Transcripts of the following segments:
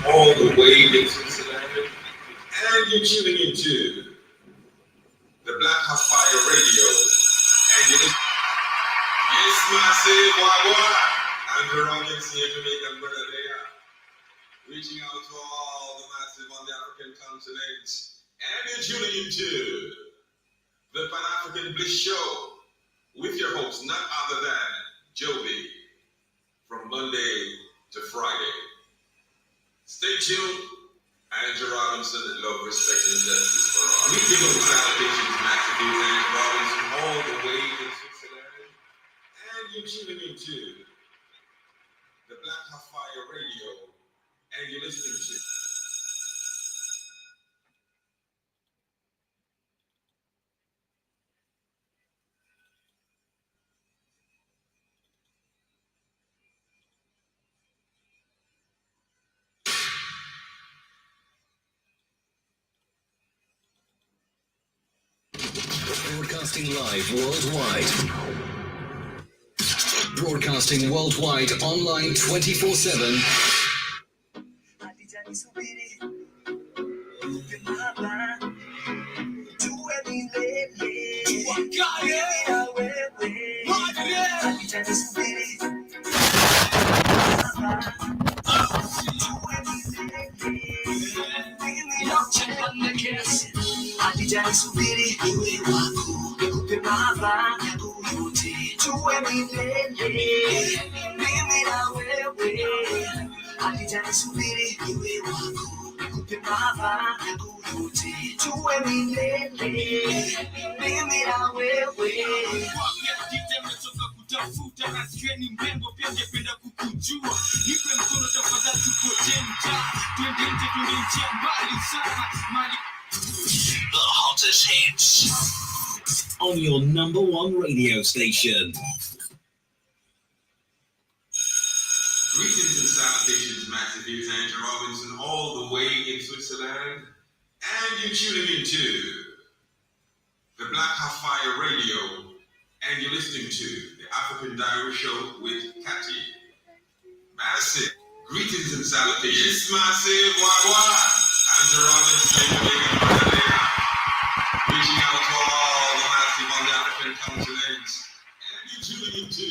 all the way in Switzerland, and you're tuning into the Black Fire Radio, and you're listening. Yes, massive, what? And the Rockets here, Jamaican brother there, reaching out to all the massive on the African continent, and you're tuning into the Pan-African Bliss Show with your host, none other than Joby, from Monday to Friday. Stay tuned. Andrew Robinson, love, respect, and justice for all. We give them salutations, massive Andrew Robinson, all the way in Switzerland. And you're tuning into the Black Fire Radio, and you're listening to Broadcasting live worldwide. Broadcasting worldwide online 24/7. Subiri iwe wako nikupe mava yote tuwe milele mimi na wewe akijani subiri iwe wako nikupe mava yote tuwe milele mimi na wewe kutafuta na sieni mbengo pia ngependa kukujua nipe mkono tafadhali tupoje mtaa twende nje mbali sana mali. The hottest hits on your number one radio station. greetings and salutations, massive. Here's Andrew Robinson, all the way in Switzerland, and you're tuning into the Black Fire Radio, and you're listening to the African Diary Show with Cathy. Massive greetings and salutations, massive. Why? Andrew Robinson, reaching out to all the massive on the African continent, and you're tuning into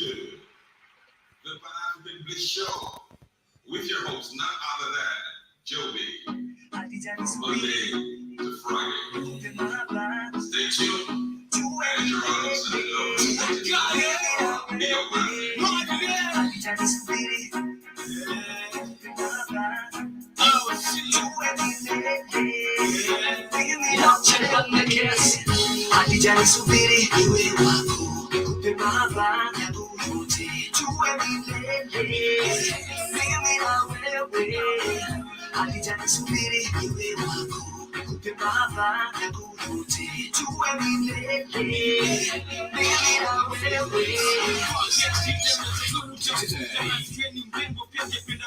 the Pan-African Bliss Show with your host, none other than Joby, from Monday to Friday. Stay tuned. Andrew Robinson, be your man. Akijani subiri iwe wako nikupe mava yote tuwe milele mimi na wewe akijani subiri iwe wako nikupe mava yote tuwe milele mimi na wewe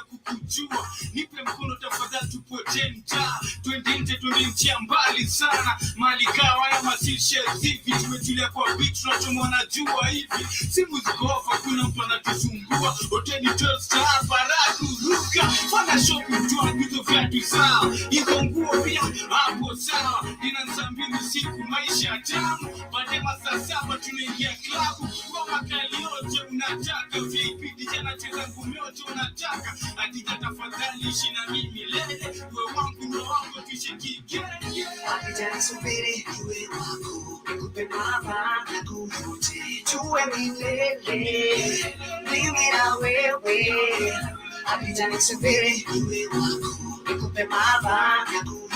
kukujua nipe mkono tafadhali tupoje mtaa twende nje mbali sana mali kawa ya masishe hivi tumetulia kwa beach tunachomona jua hivi simu ziko off kuna mtu anatusumbua hoteli star baraku ruka fanya shopping tu hizo viatu sawa hizo nguo pia hapo sawa nina mbili siku maisha tamu baada ya saa 7 tunaingia club kwa makali yote unataka vipi dijana cheza ngumi yote unataka akija tafadhali ishi na mimi lele wewe wangu tushikike akija subiri iwe wako nikupe mava yote tuwe milele mimi na wewe akija subiri iwe wako nikupe mava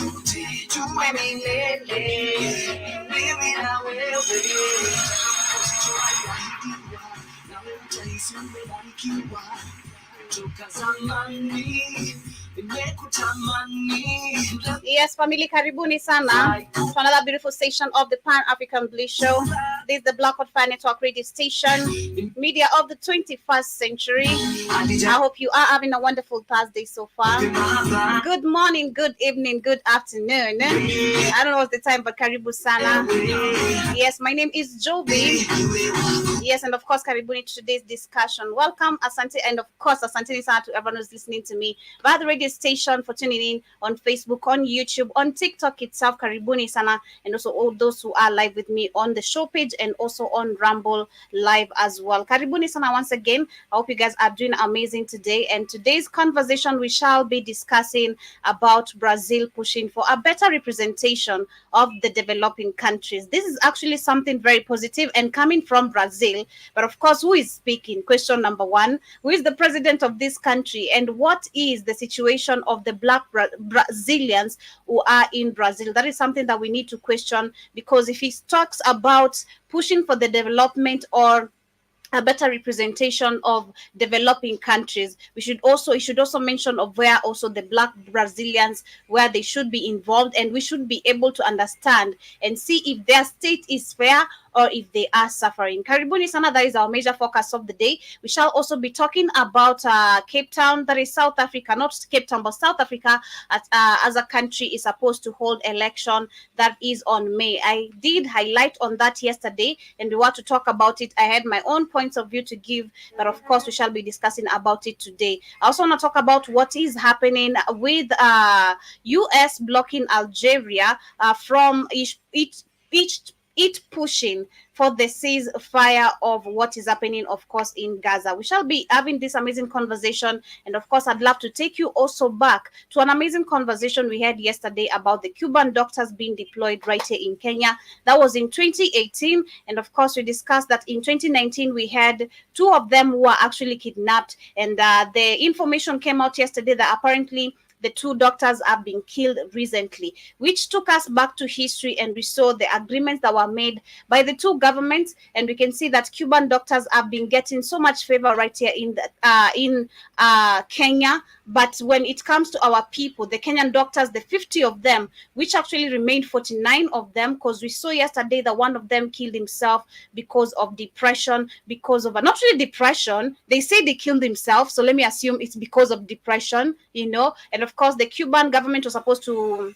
yote tuwe milele mimi na wewe Yes, family, karibuni sana to another beautiful station of the Pan-African Bliss Show. This is the Bloc Fire Network radio station, media of the 21st century. I hope you are having a wonderful Thursday so far. Good morning, good evening, good afternoon. I don't know what's the time, but karibu sana. Yes, my name is Joby. Yes, and of course, karibuni to today's discussion. Welcome, Asante, and of course, Asante sana to everyone who's listening to me via the radio station, for tuning in on Facebook, on YouTube, on TikTok itself. Karibuni sana, and also all those who are live with me on the show page and also on Rumble Live as well. Karibuni sana once again. I hope you guys are doing amazing today. And today's conversation, we shall be discussing about Brazil pushing for a better representation of the developing countries. This is actually something very positive and coming from Brazil. But of course, who is speaking? Question number one: who is the president of this country, and what is the situation of the Black Brazilians who are in Brazil? That is something that we need to question, because if he talks about pushing for the development or a better representation of developing countries, it should also mention of where also the Black Brazilians, where they should be involved, and we should be able to understand and see if their state is fair or if they are suffering. Karibuni sana, that is our major focus of the day. We shall also be talking about Cape Town, that is South Africa, not Cape Town, but South Africa as a country is supposed to hold election that is on May. I did highlight on that yesterday, and we want to talk about it. I had my own points of view to give, but of course we shall be discussing about it today. I also want to talk about what is happening with US blocking Algeria from it pushing for the ceasefire of what is happening, of course, in Gaza. We shall be having this amazing conversation, and of course, I'd love to take you also back to an amazing conversation we had yesterday about the Cuban doctors being deployed right here in Kenya. That was in 2018, and of course, we discussed that in 2019 we had two of them who were actually kidnapped, and the information came out yesterday that apparently the two doctors have been killed recently, which took us back to history, and we saw the agreements that were made by the two governments, and we can see that Cuban doctors have been getting so much favor right here in Kenya. But when it comes to our people, the Kenyan doctors, the 50 of them, which actually remained 49 of them, because we saw yesterday that one of them killed himself because of depression, because of not really depression. They say they killed himself, so let me assume it's because of depression, and of course the Cuban government was supposed to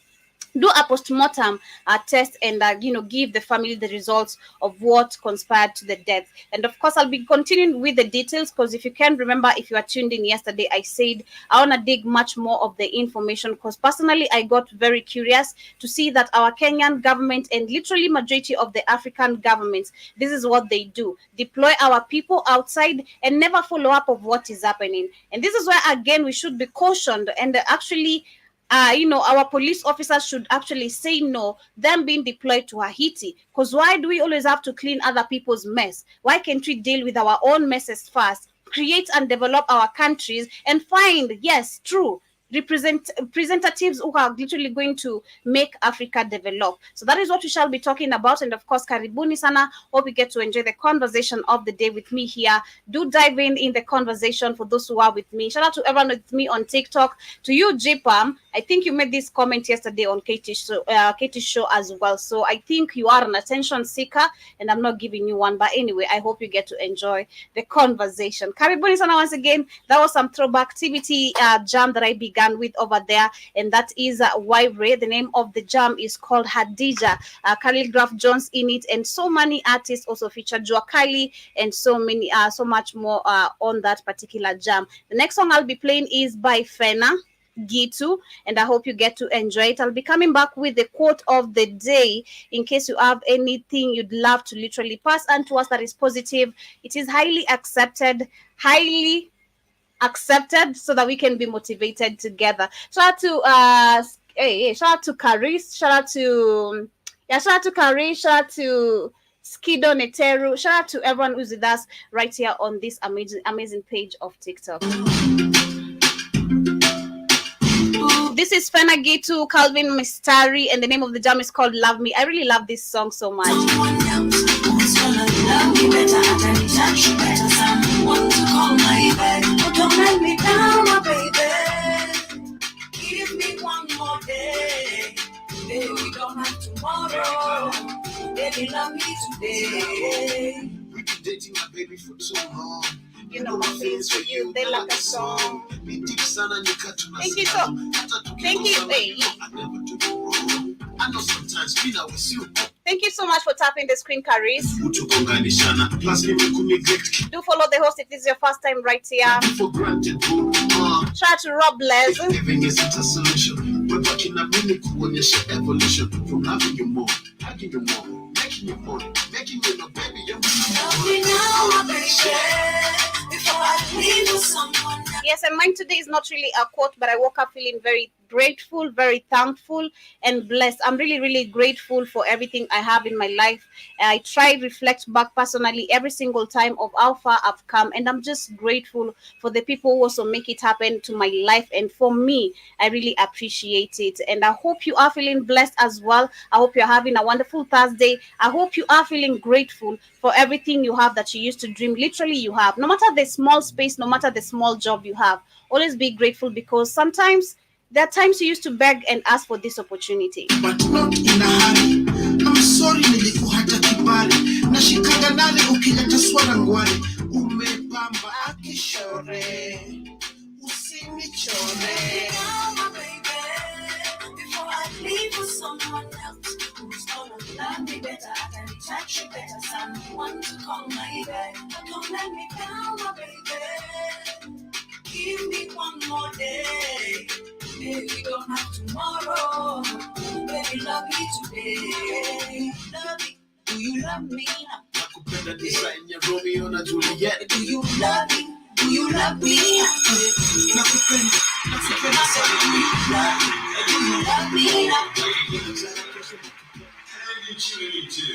do a post-mortem test and give the family the results of what conspired to the death. And of course, I'll be continuing with the details, because if you can remember, if you are tuned in yesterday, I said I want to dig much more of the information, because personally I got very curious to see that our Kenyan government and literally majority of the African governments, this is what they do: deploy our people outside and never follow up of what is happening. And this is why again we should be cautioned, and actually our police officers should actually say no, them being deployed to Haiti. Because why do we always have to clean other people's mess? Why can't we deal with our own messes first, create and develop our countries, and find, yes, true representatives who are literally going to make Africa develop? So that is what we shall be talking about. And of course, karibuni sana. Hope you get to enjoy the conversation of the day with me here. Do dive in the conversation for those who are with me. Shout out to everyone with me on TikTok. To you, Jipam, I think you made this comment yesterday on Katie's show as well. So I think you are an attention seeker, and I'm not giving you one. But anyway, I hope you get to enjoy the conversation. Karibuni sana once again. That was some throwback activity jam that I began with over there, and that is Wyre. The name of the jam is called Hadija. Calligraph Jones in it, and so many artists also featured, Joa Kylie, and so much more on that particular jam. The next song I'll be playing is by Fena Gitu, and I hope you get to enjoy it. I'll be coming back with the quote of the day in case you have anything you'd love to literally pass on to us that is positive. It is highly accepted so that we can be motivated together. Shout out to shout out to Caris, shout out to Caris, shout out to Skido Neteru, shout out to everyone who's with us right here on this amazing page of TikTok. This is Fena Gitu, Calvin Mistari, and the name of the jam is called Love Me. I really love this song so much. Don't let me down, my baby. Give me one more day. Baby, we don't have tomorrow. Baby, love me today. We've been dating, my baby, for too long. You know my feelings for you, they like a song. Thank you so. Thank you. Hey. I never do you wrong. I know sometimes me now with you. Thank you so much for tapping the screen, Caris. Kutugonganishana, plus neglect Do follow the host if this is your first time right here. for granted. Try to rob less. Living isn't a solution. We're back in a minute kuonyesha evolution from having you more, having you more, making you more, making you no baby. Yes, and mine today is not really a quote, but I woke up feeling very grateful, very thankful, and blessed. I'm really, really grateful for everything I have in my life. I try to reflect back personally every single time of how far I've come, and I'm just grateful for the people who also make it happen to my life. And for me, I really appreciate it. And I hope you are feeling blessed as well. I hope you're having a wonderful Thursday. I hope you are feeling grateful for everything you have that you used to dream. Literally, you have. No matter the small space, no matter the small job you have, always be grateful, because sometimes there are times you used to beg and ask for this opportunity. But not in a hurry. I'm sorry nilikuhata kibali. Nashikaga nale ukileta swala ngwale. Umepamba akishore. Usinichore. Before I leave with someone else who's gonna love me better, I can touch you better. Someone to call my baby. Don't let me down, my baby. Give me one more day. Maybe we don't have tomorrow. Baby, love me today. Love me. Do you love me? Nakupenda design ya Romeo na Juliet. Do you love me? Do you love me? Nakupenda. Nakupenda sana. Do you love me? Do you love me? And you're tuning into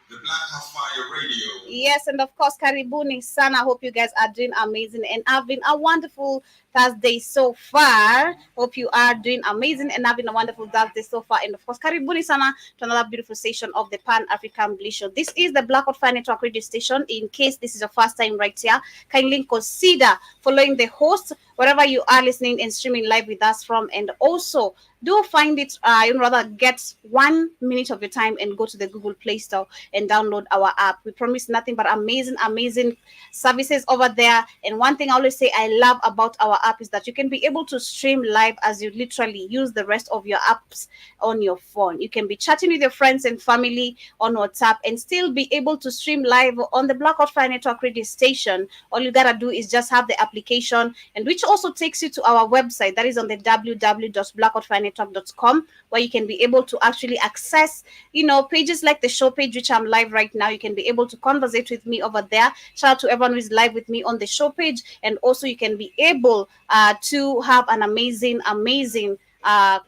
the Black House Fire Radio. Yes, and of course, karibuni sana. Hope you guys are doing amazing and having a wonderful Thursday so far. Hope you are doing amazing and having a wonderful Thursday so far. And of course, karibuni sana to another beautiful session of the Pan-African Bliss Show. This is the Black Fire Network radio station. In case this is your first time right here, kindly consider following the host wherever you are listening and streaming live with us from. And also, do find it, rather get 1 minute of your time and go to the Google Play Store and download our app. We promise nothing but amazing services over there. And one thing I always say I love about our app is that you can be able to stream live as you literally use the rest of your apps on your phone. You can be chatting with your friends and family on WhatsApp and still be able to stream live on the Black Fire Network radio station. All you gotta do is just have the application, and which also takes you to our website that is on the www.blackfirenetwork.com, where you can be able to actually access, pages like the show page, which I'm live right now. You can be able to conversate with me over there. Shout out to everyone who is live with me on the show page, and also you can be able to have an amazing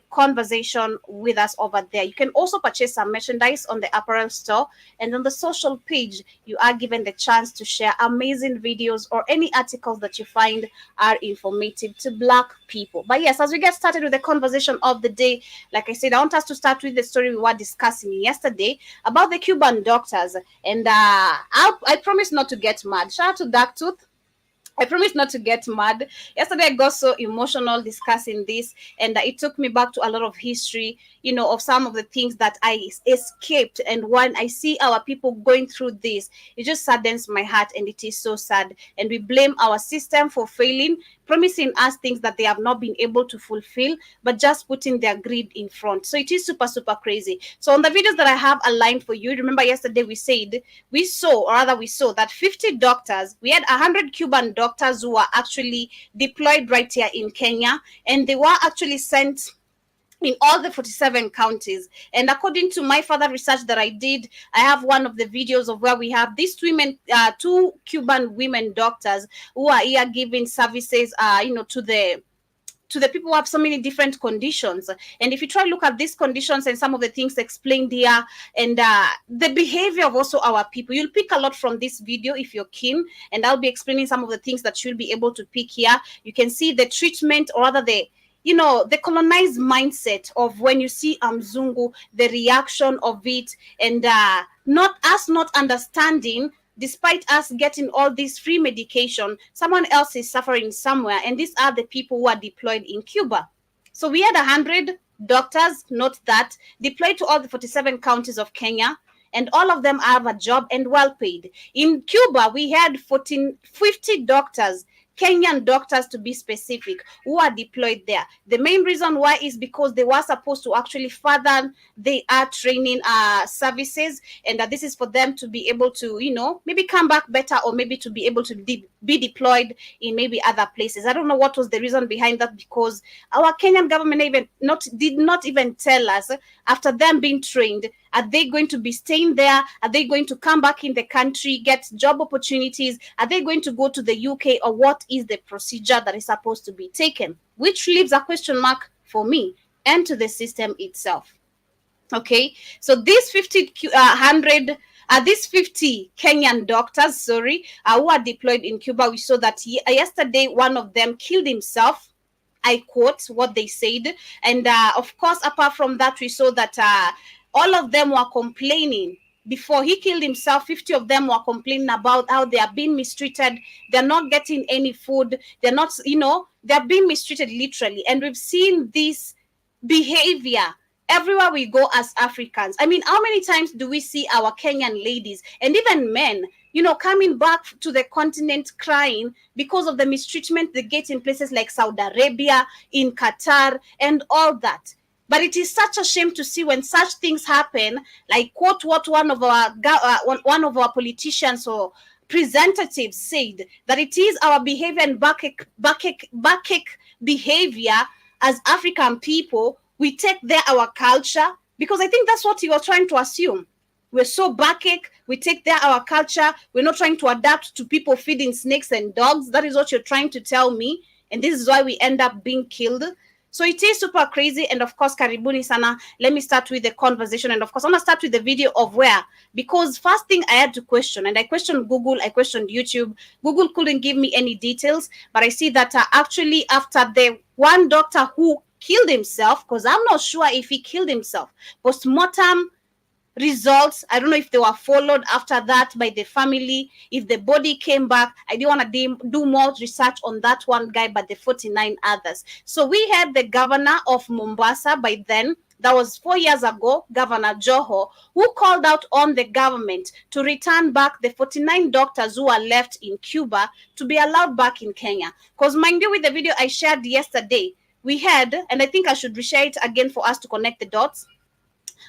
conversation with us over there. You can also purchase some merchandise on the apparel store, and on the social page you are given the chance to share amazing videos or any articles that you find are informative to Black people. But yes, as we get started with the conversation of the day, like I said, I want us to start with the story we were discussing yesterday about the Cuban doctors, and I promise not to get mad. Shout out to Darktooth. I promise not to get mad. Yesterday, I got so emotional discussing this, and it took me back to a lot of history, of some of the things that I escaped. And when I see our people going through this, it just saddens my heart, and it is so sad. And we blame our system for failing, promising us things that they have not been able to fulfill, but just putting their greed in front. So it is super, super crazy. So on the videos that I have aligned for you, remember yesterday we saw that 50 doctors, we had 100 Cuban doctors who were actually deployed right here in Kenya, and they were actually sent in all the 47 counties. And according to my further research that I did, I have one of the videos of where we have these women, two Cuban women doctors who are here giving services, to the people who have so many different conditions. And if you try to look at these conditions and some of the things explained here, and the behavior of also our people, you'll pick a lot from this video if you're keen, and I'll be explaining some of the things that you'll be able to pick here. You can see the treatment, or rather the colonized mindset of when you see Mzungu, the reaction of it, and not understanding, despite us getting all this free medication, someone else is suffering somewhere, and these are the people who are deployed in Cuba. So we had 100 doctors, note that, deployed to all the 47 counties of Kenya, and all of them have a job and well paid. In Cuba, we had 50 doctors Kenyan doctors, to be specific, who are deployed there. The main reason why is because they were supposed to actually further their training services, and this is for them to be able to, maybe come back better, or maybe to be able to be deployed in maybe other places. I don't know what was the reason behind that, because our Kenyan government did not even tell us after them being trained, are they going to be staying there? Are they going to come back in the country, get job opportunities? Are they going to go to the UK, or what is the procedure that is supposed to be taken? Which leaves a question mark for me and to the system itself. Okay, so these 50 Kenyan doctors, who are deployed in Cuba, we saw that yesterday one of them killed himself. I quote what they said. And of course, apart from that, we saw that all of them were complaining. Before he killed himself, 50 of them were complaining about how they are being mistreated. They're not getting any food. They're not, they're being mistreated literally. And we've seen this behavior everywhere we go as Africans. I mean, how many times do we see our Kenyan ladies and even men, coming back to the continent crying because of the mistreatment they get in places like Saudi Arabia, in Qatar, and all that? But it is such a shame to see when such things happen, like quote what one of our politicians or representatives said, that it is our behavior and backache behavior as African people. We take our culture, because I think that's what he was trying to assume. We're so backache, we take our culture. We're not trying to adapt to people feeding snakes and dogs. That is what you're trying to tell me. And this is why we end up being killed. So it is super crazy. And of course, karibuni sana. Let me start with the conversation. And of course, I'm going to start with the video of where. Because first thing I had to question, and I questioned Google, I questioned YouTube. Google couldn't give me any details. But I see that actually after the one doctor who killed himself, because I'm not sure if he killed himself, post-mortem results, I don't know if they were followed after that by the family, if the body came back. I didn't want to do more research on that one guy, but the 49 others. So we had the governor of Mombasa by then, that was 4 years ago, Governor Joho, who called out on the government to return back the 49 doctors who are left in Cuba to be allowed back in Kenya. Because mind you, with the video I shared yesterday, we had, and I think I should reshare it again for us to connect the dots.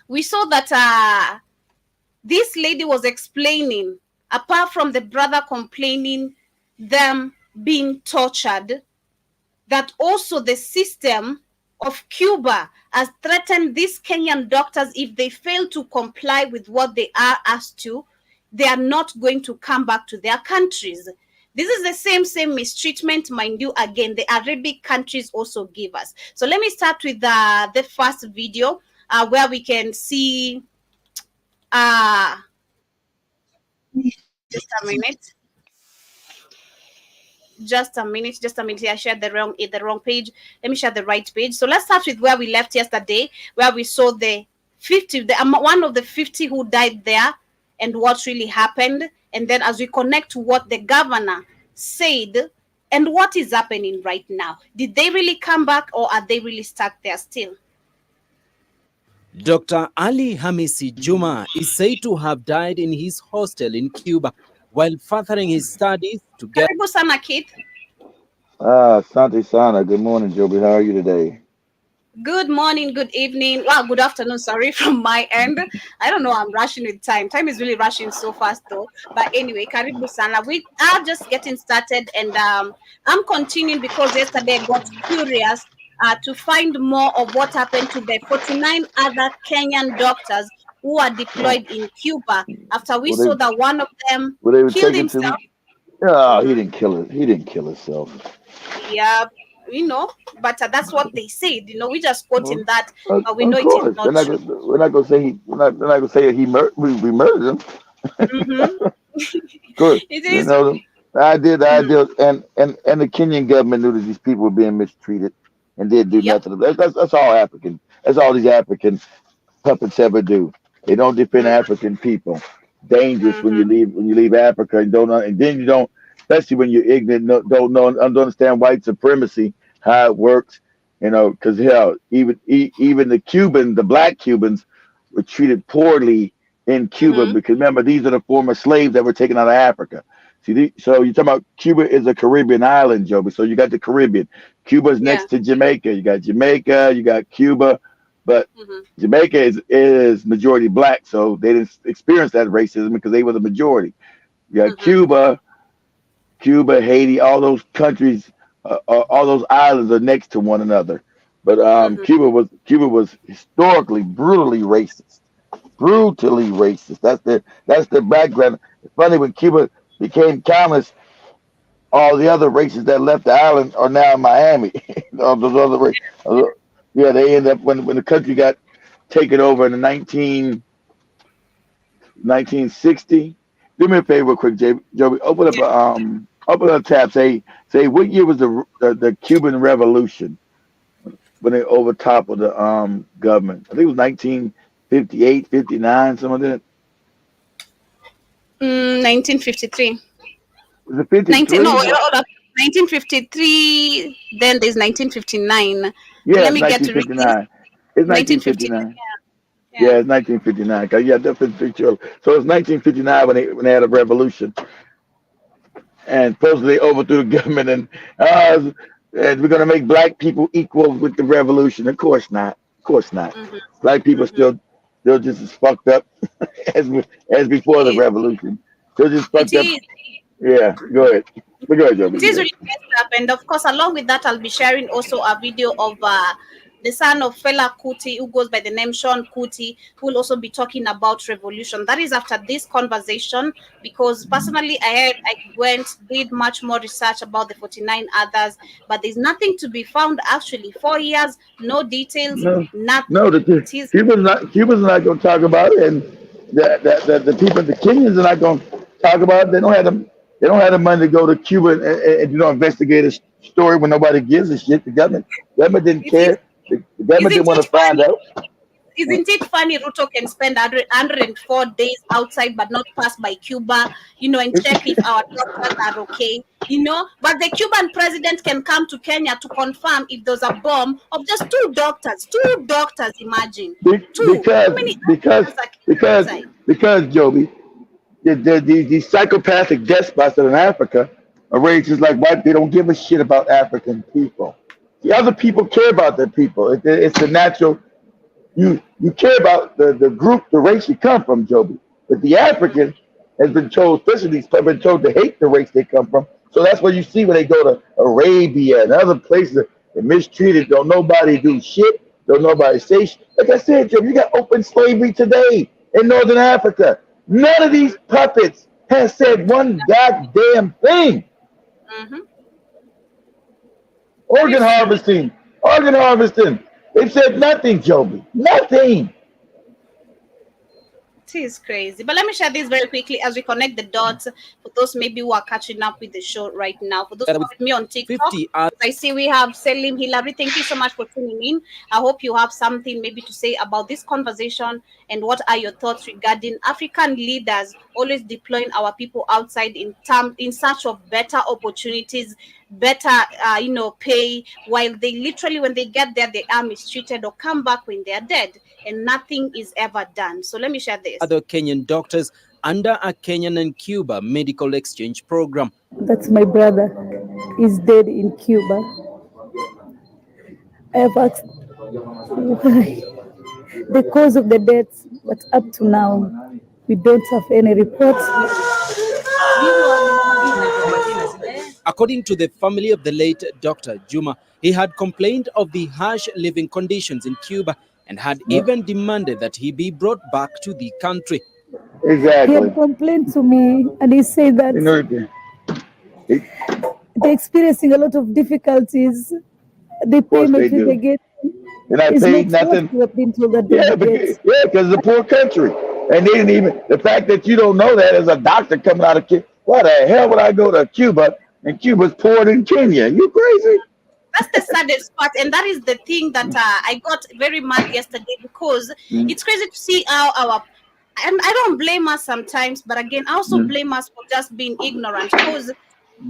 We saw that this lady was explaining, apart from the brother complaining them being tortured, that also the system of Cuba has threatened these Kenyan doctors. If they fail to comply with what they are asked to, they are not going to come back to their countries. This is the same mistreatment, mind you, again, the Arabic countries also give us. So let me start with the first video where we can see, just a minute. Just a minute. I shared the wrong page. Let me share the right page. So let's start with where we left yesterday, where we saw the 50, one of the 50 who died there, and what really happened. And then as we connect to what the governor said and what is happening right now, did they really come back, or are they really stuck there still? Dr. Ali Hamisi Juma is said to have died in his hostel in Cuba while furthering his studies to get... Karibu sana, Keith. Asante sana. Good morning, Joby. How are you today? Good morning, good evening. Well, good afternoon, sorry, from my end. I don't know, I'm rushing with time. Time is really rushing so fast, though. But anyway, karibu sana. We are just getting started, and I'm continuing because yesterday I got curious to find more of what happened to the 49 other Kenyan doctors who are deployed in Cuba after we saw that one of them killed himself. Yeah, he didn't kill it. He didn't kill himself. Yeah, but that's what they said. We just quoting that, but we know it is not true. We're not gonna say we murdered him. Mm-hmm. Good. It is. The idea, and the Kenyan government knew that these people were being mistreated and didn't do nothing. That's all African. That's all these African puppets ever do. They don't defend African people. Dangerous when you leave Africa and then you don't, especially when you're ignorant, don't understand white supremacy, how it works. Because even the black Cubans were treated poorly in Cuba because remember, these are the former slaves that were taken out of Africa. So you're talking about Cuba is a Caribbean island, Joby. So you got the Caribbean. Cuba's Yeah. next to Jamaica. You got Jamaica, you got Cuba, but Mhm. Jamaica is majority black, so they didn't experience that racism because they were the majority. You got Mhm. Cuba, Haiti, all those countries, all those islands are next to one another. But Mhm. Cuba was historically brutally racist, That's the background. It's funny when Cuba became communist, all the other races that left the island are now in Miami. All those other yeah, they end up when the country got taken over in the 1960. Do me a favor, real quick, Joey. Yeah. Open up a tab. Say what year was the Cuban Revolution when they overtoppled the government? I think it was 1958, 59, some of that. 1953. Was it 19, no, 53? hold up. 1953. Then there's 1959. Yeah, Let it's me get to read this. 1959. It's 1959. 1959. Yeah. Yeah, it's 1959. Yeah, that's picture. So it's 1959 when they had a revolution, and supposedly they overthrew the government, and we're gonna make black people equal with the revolution. Of course not. Of course not. Mhm. Black people Mhm. still just as fucked up as before the It is. revolution. Still just It fucked up. is. Yeah, go ahead. Go ahead, It Joby. is Yeah. really messed up. And of course, along with that, I'll be sharing also a video of the son of Fela Kuti, who goes by the name Sean Kuti, who will also be talking about revolution. That is after this conversation, because personally, I went, did much more research about the 49 others, but there's nothing to be found actually. 4 years, no details, No, nothing. no, It is. Cubans are not going to talk about it, and the people, the Kenyans are not going to talk about it. They don't have the money to go to Cuba and investigate a story when nobody gives a shit. The government didn't It is. care. The government didn't Isn't want it to find funny? out. Isn't it funny Ruto can spend 104 days outside but not pass by Cuba, and check if our doctors are okay, But the Cuban president can come to Kenya to confirm if there's a bomb of just two doctors, imagine. Two. How Because many because Africans are killed because outside? because Joby, these psychopathic despots in Africa are raised just like white. They don't give a shit about African people. The other people care about their people. It's the natural. You care about the group, the race you come from, Joby. But the African has been told, especially these people, have been told to hate the race they come from. So that's what you see when they go to Arabia and other places. They're mistreated. Don't nobody do shit. Don't nobody say shit. Like I said, Joby, you got open slavery today in Northern Africa. None of these puppets has said one goddamn thing. Mm-hmm. Very Organ true. harvesting, organ harvesting. They've said nothing, Joby. Nothing. It is crazy. But let me share this very quickly as we connect the dots for those maybe who are catching up with the show right now. For those who Together are with with me on TikTok, 50 other I see we have Selim Hilary. Thank you so much for tuning in. I hope you have something maybe to say about this conversation and what are your thoughts regarding African leaders always deploying our people outside in search of better opportunities, better pay, while they literally when they get there they are mistreated or come back when they are dead and nothing is ever done. So let me share this. other Kenyan doctors under a Kenyan and Cuba medical exchange program. That's my brother. He's dead in Cuba. I have asked why the cause of the death, but up to now, we don't have any reports. According to the family of the late Dr. Juma, he had complained of the harsh living conditions in Cuba and had even demanded that he be brought back to the country. He Exactly. had complained to me, and he said that You know, of they're experiencing a lot of difficulties. The course they payment which they do. get They're not is paid not what nothing. we have been told that they Yeah, will get. because it's a poor country. And they didn't even, the fact that you don't know that as a doctor coming out of Cuba, why the hell would I go to Cuba and Cuba's poorer than Kenya? You crazy? That's the saddest part, and that is the thing that I got very mad yesterday because Mm, it's crazy to see how and I don't blame us sometimes, but again, I also mm. blame us for just being ignorant. Because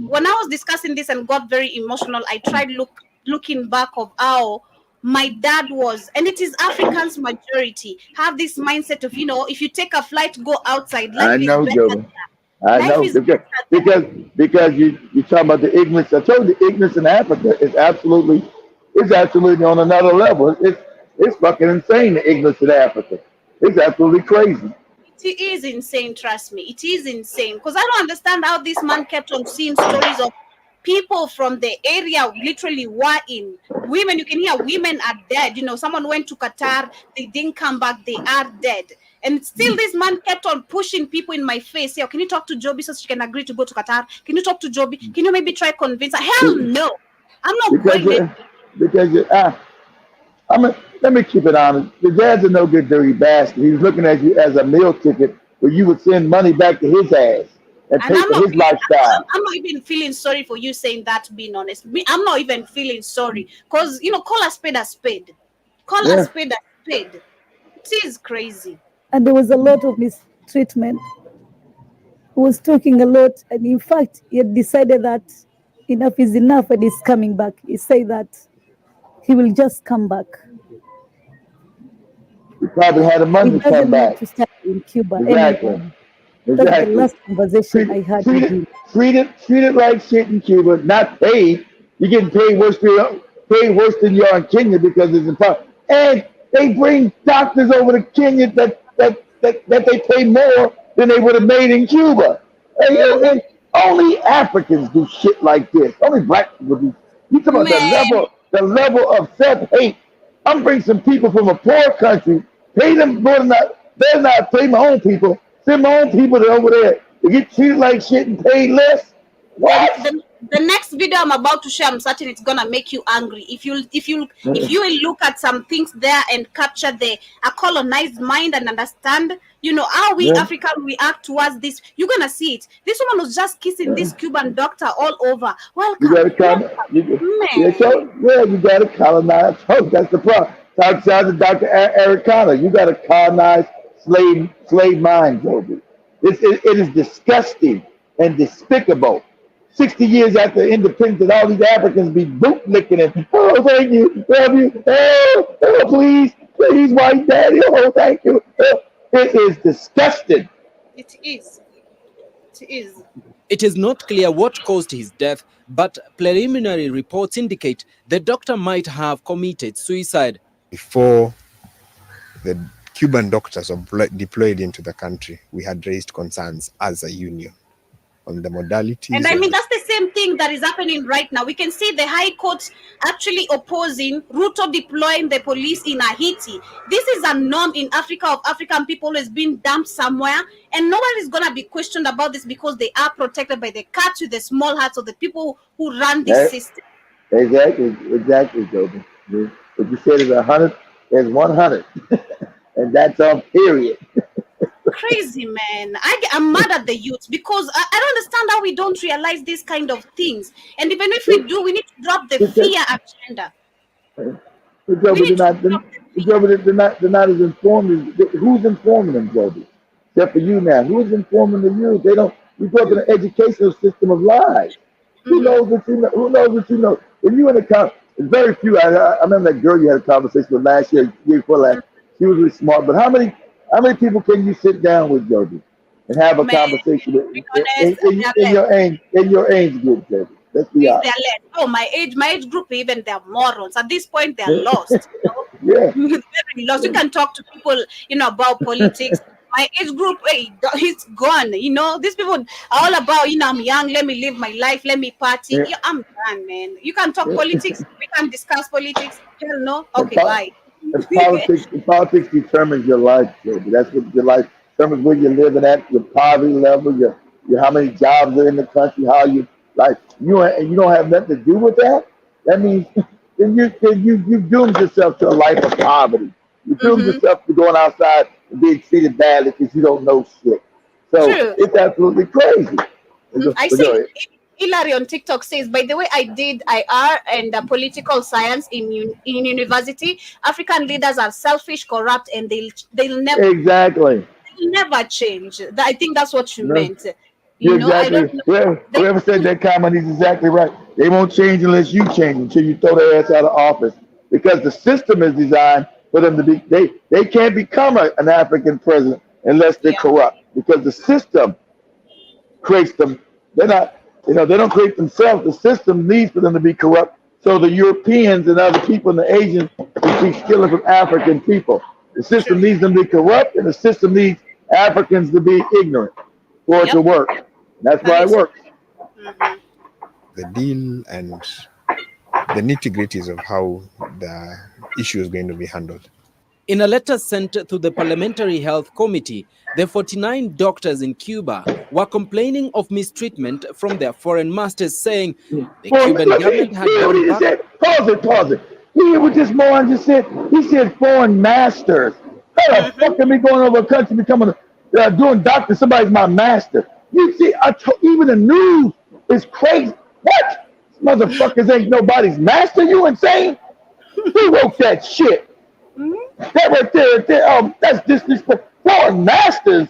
when I was discussing this and got very emotional, I tried looking back of how my dad was, and it is Africans majority have this mindset of if you take a flight, go outside, I life is know, better. Joe. I Life know is better there. because you talking about the ignorance. I told you the ignorance in Africa is absolutely on another level. It's fucking insane the ignorance in Africa. It's absolutely crazy. It is insane, trust me. It is insane. Because I don't understand how this man kept on seeing stories of people from the area literally were in. Women, you can hear women are dead. Someone went to Qatar, they didn't come back, they are dead. And still this man kept on pushing people in my face. Can you talk to Joby so she can agree to go to Qatar? Can you talk to Joby? Can you maybe try convince her? Hell no. I'm not Because going there. let me keep it honest. The dad's a no good dirty bastard. He's looking at you as a meal ticket where you would send money back to his ass and And pay for his lifestyle. I'm not even feeling sorry for you saying that, being honest. I'm not even feeling sorry. Because, call a spade a spade. Call a Yeah. spade a spade. It is crazy. And there was a lot of mistreatment. He was talking a lot, and in fact, he had decided that enough is enough, and he's coming back. He said that he will just come back. He probably had the He money to come doesn't want back. to stay in Cuba Exactly. anymore. That's the Exactly. last conversation I had with him. Treat it like shit in Cuba, not paid. You're getting paid worse than you are in Kenya because it's important. And they bring doctors over to Kenya that they pay more than they would have made in Cuba. And only Africans do shit like this. Only black people do. You talk about Man. the level of self-hate. I'm bringing some people from a poor country, pay them more than better not pay my own people. Send my own people over there to get treated like shit and paid less. What? The next video I'm about to share, I'm certain it's gonna make you angry. If you will look at some things there and capture a colonized mind and understand, how we African react towards this, you're gonna see it. This woman was just kissing this Cuban doctor all over. Welcome. You gotta you gotta colonize. Oh, that's the problem. Talk to Dr. Aricana. You gotta colonize slave minds, Joby. It is disgusting and despicable. 60 years after independence, all these Africans be bootlicking and, oh, thank you, love you, oh, please, white daddy, oh, thank you. It is disgusting. It is. It is. It is not clear what caused his death, but preliminary reports indicate the doctor might have committed suicide. Before the Cuban doctors were deployed into the country, we had raised concerns as a union on the modalities. And I mean, that's the same thing that is happening right now. We can see the High Court actually opposing Ruto deploying the police in Haiti. This is a norm in Africa of African people who has been dumped somewhere, and no one is going to be questioned about this because they are protected by the cats with the small hearts of the people who run this system. Exactly, Joby. What you said is 100, there's 100. And that's on period. Crazy, man. I'm mad at the youth because I don't understand how we don't realize these kind of things. And even if we do, we need to drop the fear agenda. They're not as informed as who's informing them, Joby? Except for you now. Who's informing the youth? They don't. We grew up in an educational system of lies. Who knows what you know? Who knows what you know? When you in a it's very few. I remember that girl you had a conversation with last year before last. She was really smart. But how many people can you sit down with, Joby, and have a conversation with in your age group, Joby? Let's be honest. Oh, my age group, even they're morons. At this point, they're lost. Yeah. Very lost. You can talk to people, about politics. My age group, it's gone. These people are all about, I'm young, let me live my life, let me party. Yeah, I'm done, man. You can talk politics, we can discuss politics. Hell no. Okay, bye. Politics determines your life, Joby. That's what your life determines where you're living at, your poverty level, your how many jobs are in the country, how you like you don't have nothing to do with that. That means then you doomed yourself to a life of poverty. You doomed yourself to going outside and being treated badly because you don't know shit. So it's absolutely crazy. I see. Hilary on TikTok says, by the way, I did IR and political science in university. African leaders are selfish, corrupt, and they'll never change. I think that's what you meant. Whoever said that comment is exactly right. They won't change unless you change, until you throw their ass out of office. Because the system is designed for them to be. They can't become an African president unless they're corrupt. Because the system creates them. They're not, they don't create themselves. The system needs for them to be corrupt. So the Europeans and other people and the Asians they keep stealing from African people. The system needs them to be corrupt, and the system needs Africans to be ignorant for it to work. That's why it works. The deal and the nitty-gritties of how the issue is going to be handled. In a letter sent to the Parliamentary Health Committee, the 49 doctors in Cuba were complaining of mistreatment from their foreign masters, saying the Cuban government had gone back. Pause it. You hear what this moron just said? He said foreign masters. How the fuck am I going over a country becoming doing doctor? Somebody's my master. You see, even the news is crazy. What? Motherfuckers ain't nobody's master. You insane? Who wrote that shit? That right there, that's disrespect. Foreign masters.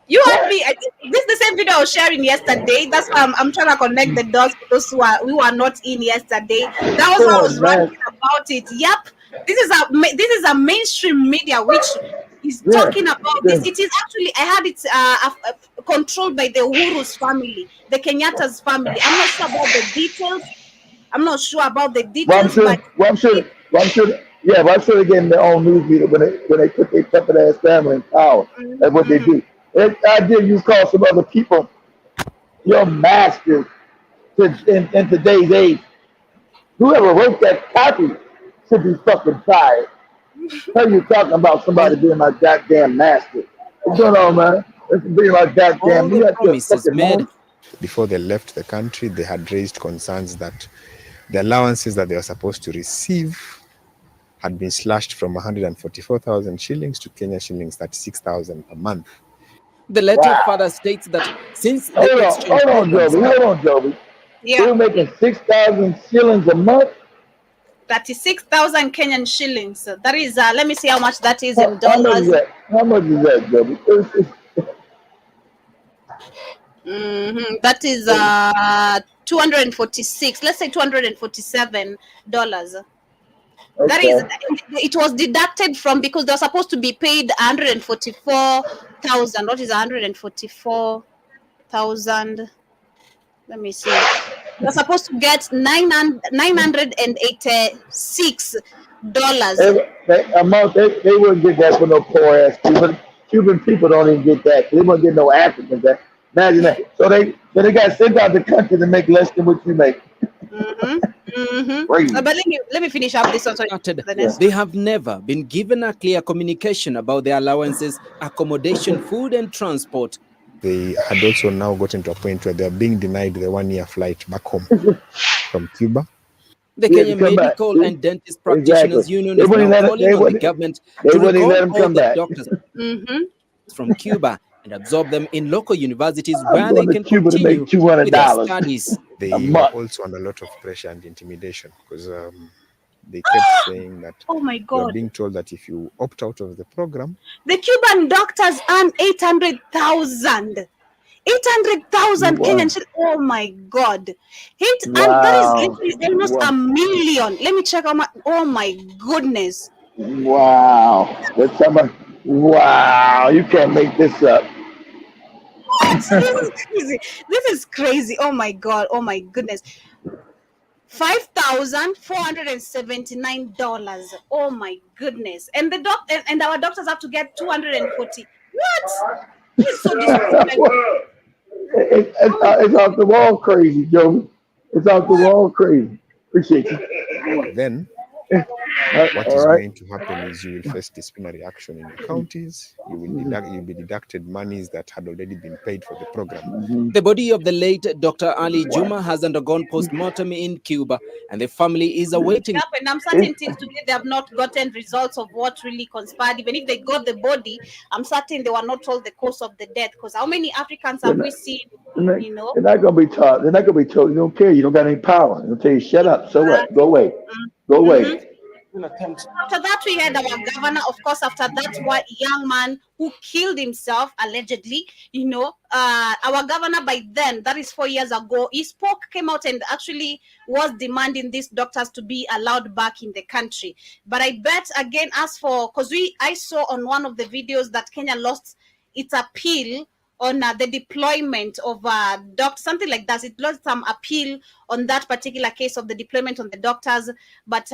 You heard me. I think this is the same video I was sharing yesterday. That's why I'm trying to connect the dots for those who were not in yesterday. That was why I was ranting about it. Yep, this is a mainstream media which is talking about this. It is actually I had it controlled by the Uhuru's family, the Kenyatta's family. I'm not sure about the details. I'm sure they get in their own news media when they put their puppet ass family in power. That's what they do. I dare you call some other people your masters in today's age. Whoever wrote that copy should be fucking fired. How you talking about somebody being my goddamn master? What's going on, man? It's being my goddamn master. Before they left the country, they had raised concerns that the allowances that they were supposed to receive had been slashed from 144,000 shillings to Kenya shillings 36,000 per month. The letter further states that since the exchange hold on, Joby. Yeah. They were making 6,000 shillings a month. 36,000 Kenyan shillings. That is, let me see how much that is in dollars. How much is that, Joby? That is 246. Let's say $247. Okay. That is, it was deducted from because they're supposed to be paid 144,000. What is 144,000? Let me see. They're supposed to get $986. A month. They wouldn't get that for no poor ass Cuban. Cuban people don't even get that. They wouldn't get no Africans that. Imagine that. So they got sent out the country to make less than what you make. But let me finish up this one. They have never been given a clear communication about their allowances, accommodation, food, and transport. They had also now gotten to a point where they are being denied the 1-year flight back home from Cuba. The Kenyan Medical and Dentist Practitioners Union is now calling on the government to recall all the doctors from Cuba and absorb them in local universities where they can continue with their studies. They were also under a lot of pressure and intimidation because they kept saying that you're being told that if you opt out of the program, the Cuban doctors earn 800,000. 800,000 Kenyan shillings. Oh my God. And that is literally almost a million. Let me check how much. Oh my goodness. Wow. Wow. You can't make this up. This is crazy. This is crazy. Oh my God. Oh my goodness. $5,479. Oh my goodness. And the and our doctors have to get 240. What? This is so disrespectful. It's off the wall crazy, Joe. It's off the wall crazy. Appreciate you. Then what is going to happen is you will face disciplinary action in the counties. You'll be deducted monies that had already been paid for the program. The body of the late Dr. Ali Juma has undergone post-mortem in Cuba, and the family is awaiting. And I'm certain things today they have not gotten results of what really conspired. Even if they got the body, I'm certain they were not told the cause of the death. Because how many Africans have we seen? You know, they're not gonna be taught. They're not gonna be told. You don't care. You don't got any power. They'll tell you, shut up. So what? Go away. Go away. After that, we had our governor, of course, after that young man who killed himself, allegedly, our governor by then, that is 4 years ago, he came out and actually was demanding these doctors to be allowed back in the country. But I bet, again, I saw on one of the videos that Kenya lost its appeal on the deployment of doctors, something like that. It lost some appeal on that particular case of the deployment on the doctors, but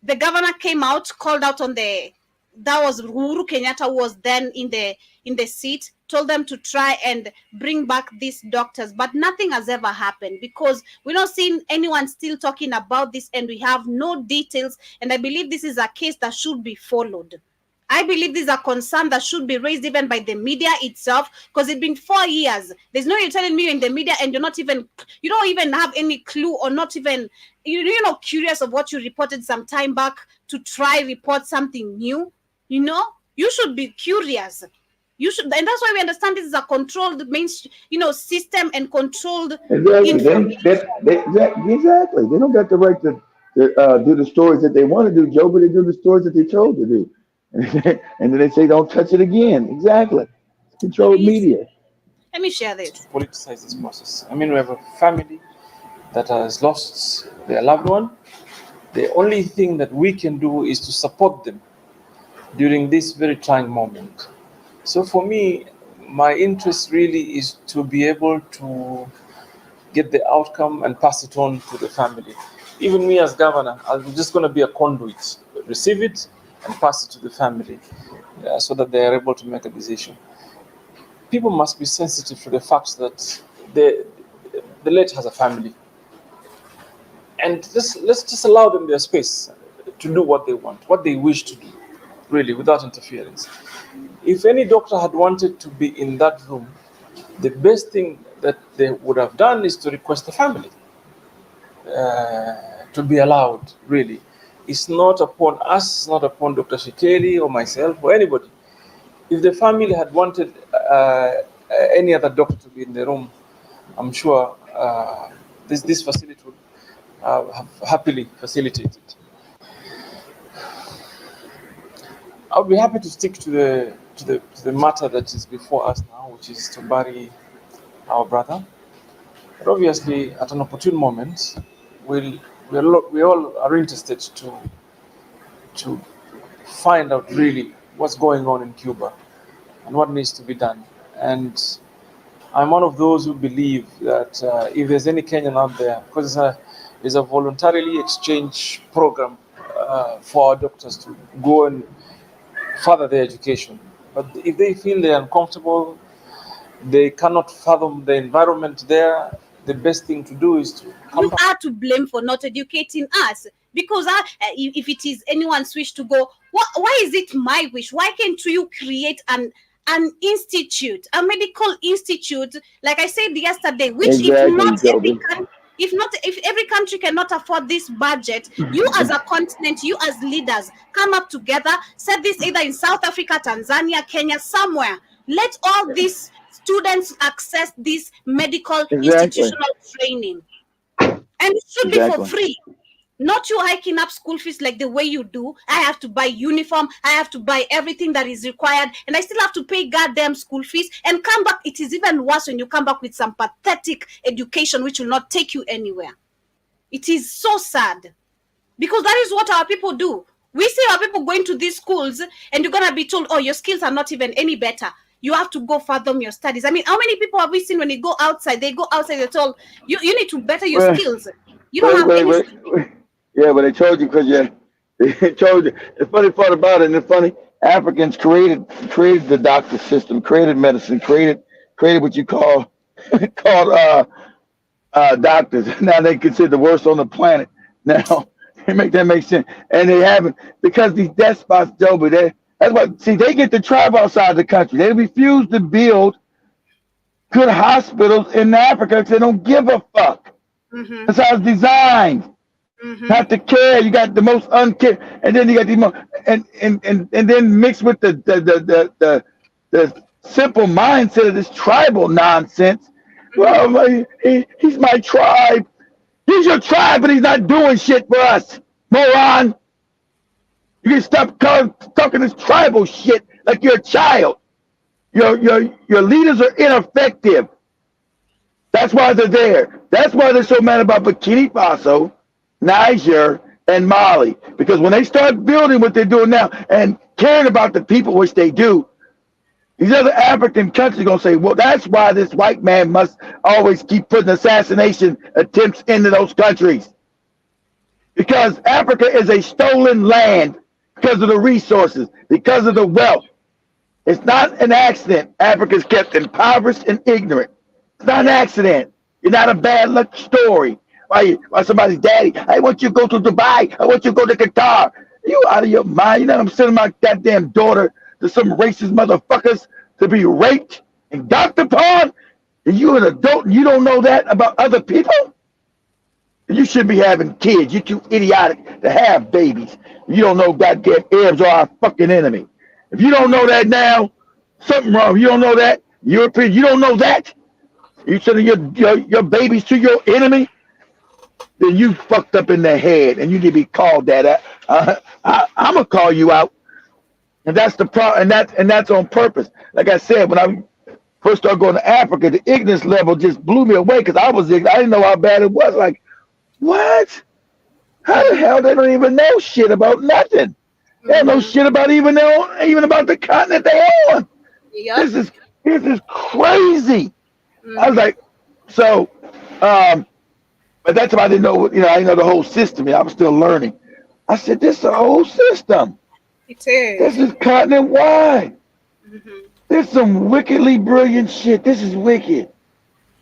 the governor came out, called out on that was Uhuru Kenyatta, who was then in the seat, told them to try and bring back these doctors, but nothing has ever happened because we're not seeing anyone still talking about this, and we have no details. And I believe this is a case that should be followed. I believe this is a concern that should be raised even by the media itself, because it's been 4 years. There's no you're telling me you're in the media and you don't even have any clue, or not even you're not curious of what you reported some time back to try report something new. You should be curious. You should, and that's why we understand this is a controlled system and controlled. Exactly. Exactly. They don't got the right to do the stories that they want to do, Joe, but they do the stories that they told to do. And then they say, don't touch it again. Exactly. Controlled media. Let me share this. Politicize this process. I mean, we have a family that has lost their loved one. The only thing that we can do is to support them during this very trying moment. So for me, my interest really is to be able to get the outcome and pass it on to the family. Even me as governor, I'm just going to be a conduit, receive it and pass it to the family so that they are able to make a decision. People must be sensitive to the fact that the late has a family. And let's just allow them their space to do what they want, what they wish to do, really, without interference. If any doctor had wanted to be in that room, the best thing that they would have done is to request the family to be allowed, really. It's not upon us, it's not upon Dr. Shikeli or myself or anybody. If the family had wanted any other doctor to be in the room, I'm sure this facility would have happily facilitated. I would be happy to stick to the matter that is before us now, which is to bury our brother. But obviously, at an opportune moment, we all are interested to find out really what's going on in Cuba and what needs to be done. And I'm one of those who believe that if there's any Kenyan out there, because it's a voluntarily exchange program for our doctors to go and further their education. But if they feel they're uncomfortable, they cannot fathom the environment there, the best thing to do is to come You are to blame for not educating us, because if it is anyone's wish to go, why is it my wish? Why can't you create an institute, a medical institute, like I said yesterday, which if every country cannot afford this budget, you as a continent, you as leaders, come up together, set this either in South Africa, Tanzania, Kenya, somewhere. Let all these students access this medical institutional training. And it should be for free. Not you hiking up school fees like the way you do. I have to buy uniform. I have to buy everything that is required. And I still have to pay goddamn school fees and come back. It is even worse when you come back with some pathetic education which will not take you anywhere. It is so sad. Because that is what our people do. We see our people going to these schools and you're going to be told, oh, your skills are not even any better. You have to go fathom your studies. I mean, how many people have we seen when they go outside, they're told, you need to better your skills. You don't have any. Yeah, but they told you because they told you. The funny part about it, and the funny, Africans created the doctor system, created medicine, created what you call doctors. Now they consider the worst on the planet. Now that makes sense, and they haven't, because these despots, Joe. But that's why. See, they get the tribe outside the country. They refuse to build good hospitals in Africa because they don't give a fuck. Mm-hmm. That's how it's designed. Mm-hmm. Not to care. You got the most uncare, and then you got the most, and then mixed with the simple mindset of this tribal nonsense. Mm-hmm. Well, he's my tribe. He's your tribe, but he's not doing shit for us, moron. You can stop talking this tribal shit like you're a child. Your leaders are ineffective. That's why they're there. That's why they're so mad about Burkina Faso, Niger, and Mali. Because when they start building what they're doing now and caring about the people, which they do, These other African countries are going to say, well, that's why this white man must always keep putting assassination attempts into those countries. Because Africa is a stolen land because of the resources, because of the wealth. It's not an accident. Africa's kept impoverished and ignorant. It's not an accident. It's not a bad luck story. Why somebody's daddy, I want you to go to Dubai. I want you to go to Qatar. You out of your mind. You know I'm sending my goddamn daughter to some racist motherfuckers to be raped and docked upon? And you're an adult and you don't know that about other people? You should be having kids. You're too idiotic to have babies. You don't know goddamn Arabs are our fucking enemy. If you don't know that now, something wrong. You don't know that. European, you don't know that. You sending your babies to your enemy, then you fucked up in the head, and you need to be called that. I'm gonna call you out, and that's the problem, and that's on purpose. Like I said, when I first started going to Africa, the ignorance level just blew me away because I was ignorant. I didn't know how bad it was. Like, what? How the hell they don't even know shit about nothing? They don't know shit about even about the continent they on. Yep. This is crazy. I was like, so, but that's why I didn't know. I didn't know the whole system. I was still learning. I said, this is a whole system. It is. This is continent wide. There's some wickedly brilliant shit. This is wicked.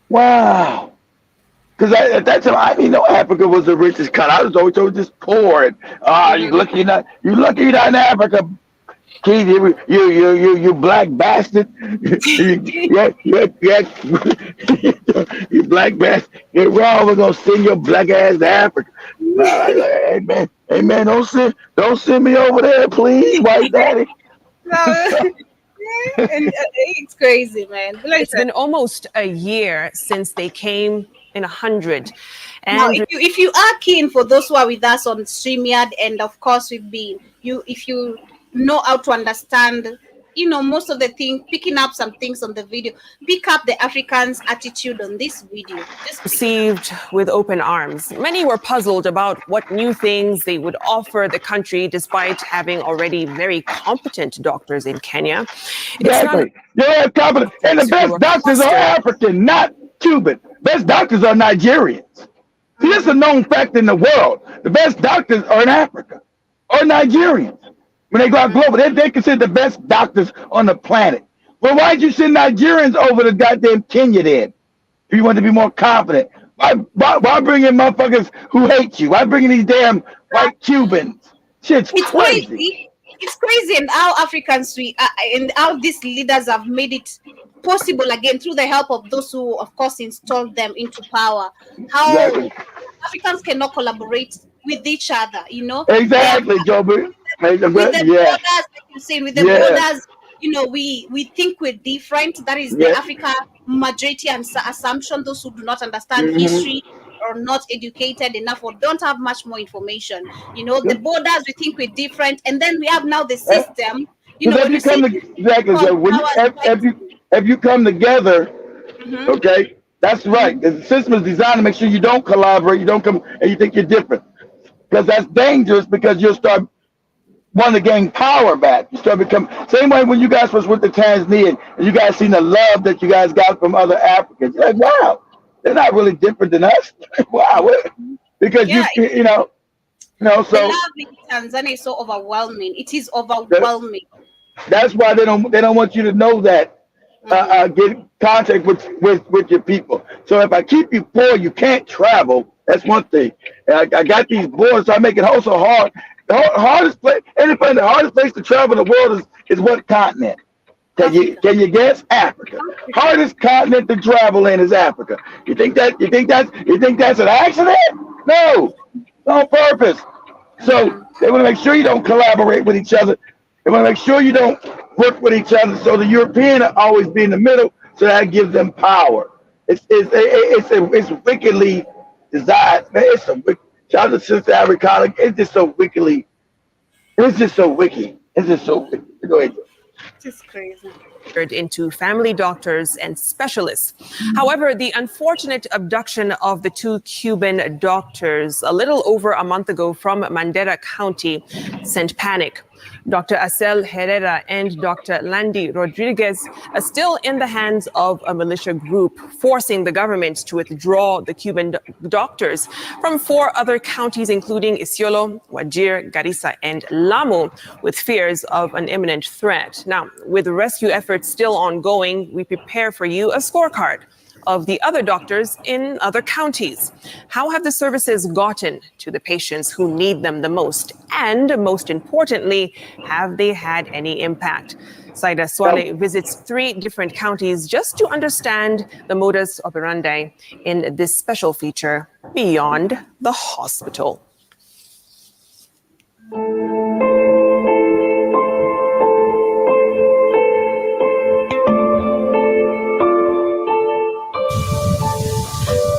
Wow. Because at that time, I didn't know Africa was the richest country. I was always told just poor. And you lucky you're not in Africa. Keith, you black bastard. You black bastard. Get wrong, we're gonna send your black ass to Africa. Hey man, don't send me over there, please, white daddy. It's crazy, man. It's been almost a year since they came in 100. And now, if you are keen, for those who are with us on StreamYard, and of course if you know how to understand, most of the things, picking up some things on the video, pick up the Africans' attitude on this video. Just received with open arms. Many were puzzled about what new things they would offer the country, despite having already very competent doctors in Kenya. Exactly. They're competent. And the best doctors are African, not Cuban. Best doctors are Nigerians. See, this is a known fact in the world. The best doctors are in Africa or Nigerians. When they go out global, they're considered the best doctors on the planet. Well, why'd you send Nigerians over to goddamn Kenya then? If you want to be more confident. Why bring in motherfuckers who hate you? Why bring in these damn white Cubans? Shit's crazy. It's crazy, and how Africans and how these leaders have made it possible again through the help of those who, of course, installed them into power. How Africans cannot collaborate with each other, Exactly, Joby. With the borders, like you say, with the borders, we think we're different. That is the Africa majority and assumption. Those who do not understand history or not educated enough or don't have much more information. The borders, we think we're different, and then we have now the system. If you come together, okay, that's right. The system is designed to make sure you don't collaborate, you don't come, and you think you're different, because that's dangerous. Because you'll start wanting to gain power back. You start become same way when you guys was with the Tanzanian and you guys seen the love that you guys got from other Africans. You're like, wow, they're not really different than us. Wow, because so the love in Tanzania is so overwhelming. It is overwhelming. That's why they don't want you to know that. Get in contact with your people. So if I keep you poor, you can't travel. That's one thing. I got these borders, so I make it so hard. The hardest place to travel in the world is what continent? Can you guess? Africa. Hardest continent to travel in is Africa. You think that's an accident? No, on purpose. So they want to make sure you don't collaborate with each other. They want to make sure you don't work with each other. So the European are always be in the middle, so that gives them power. It's wickedly designed. Shout out to Sister Africana. It's just so wicked. Go ahead. It's crazy. Into family doctors and specialists. However, the unfortunate abduction of the two Cuban doctors a little over a month ago from Mandera County sent panic. Dr. Acel Herrera and Dr. Landy Rodriguez are still in the hands of a militia group, forcing the government to withdraw the Cuban doctors from 4 other counties, including Isiolo, Wajir, Garissa, and Lamu, with fears of an imminent threat. Now, with rescue efforts still ongoing, we prepare for you a scorecard of the other doctors in other counties. How have the services gotten to the patients who need them the most? And most importantly, have they had any impact? Saida Swale visits 3 different counties just to understand the modus operandi in this special feature, Beyond the Hospital.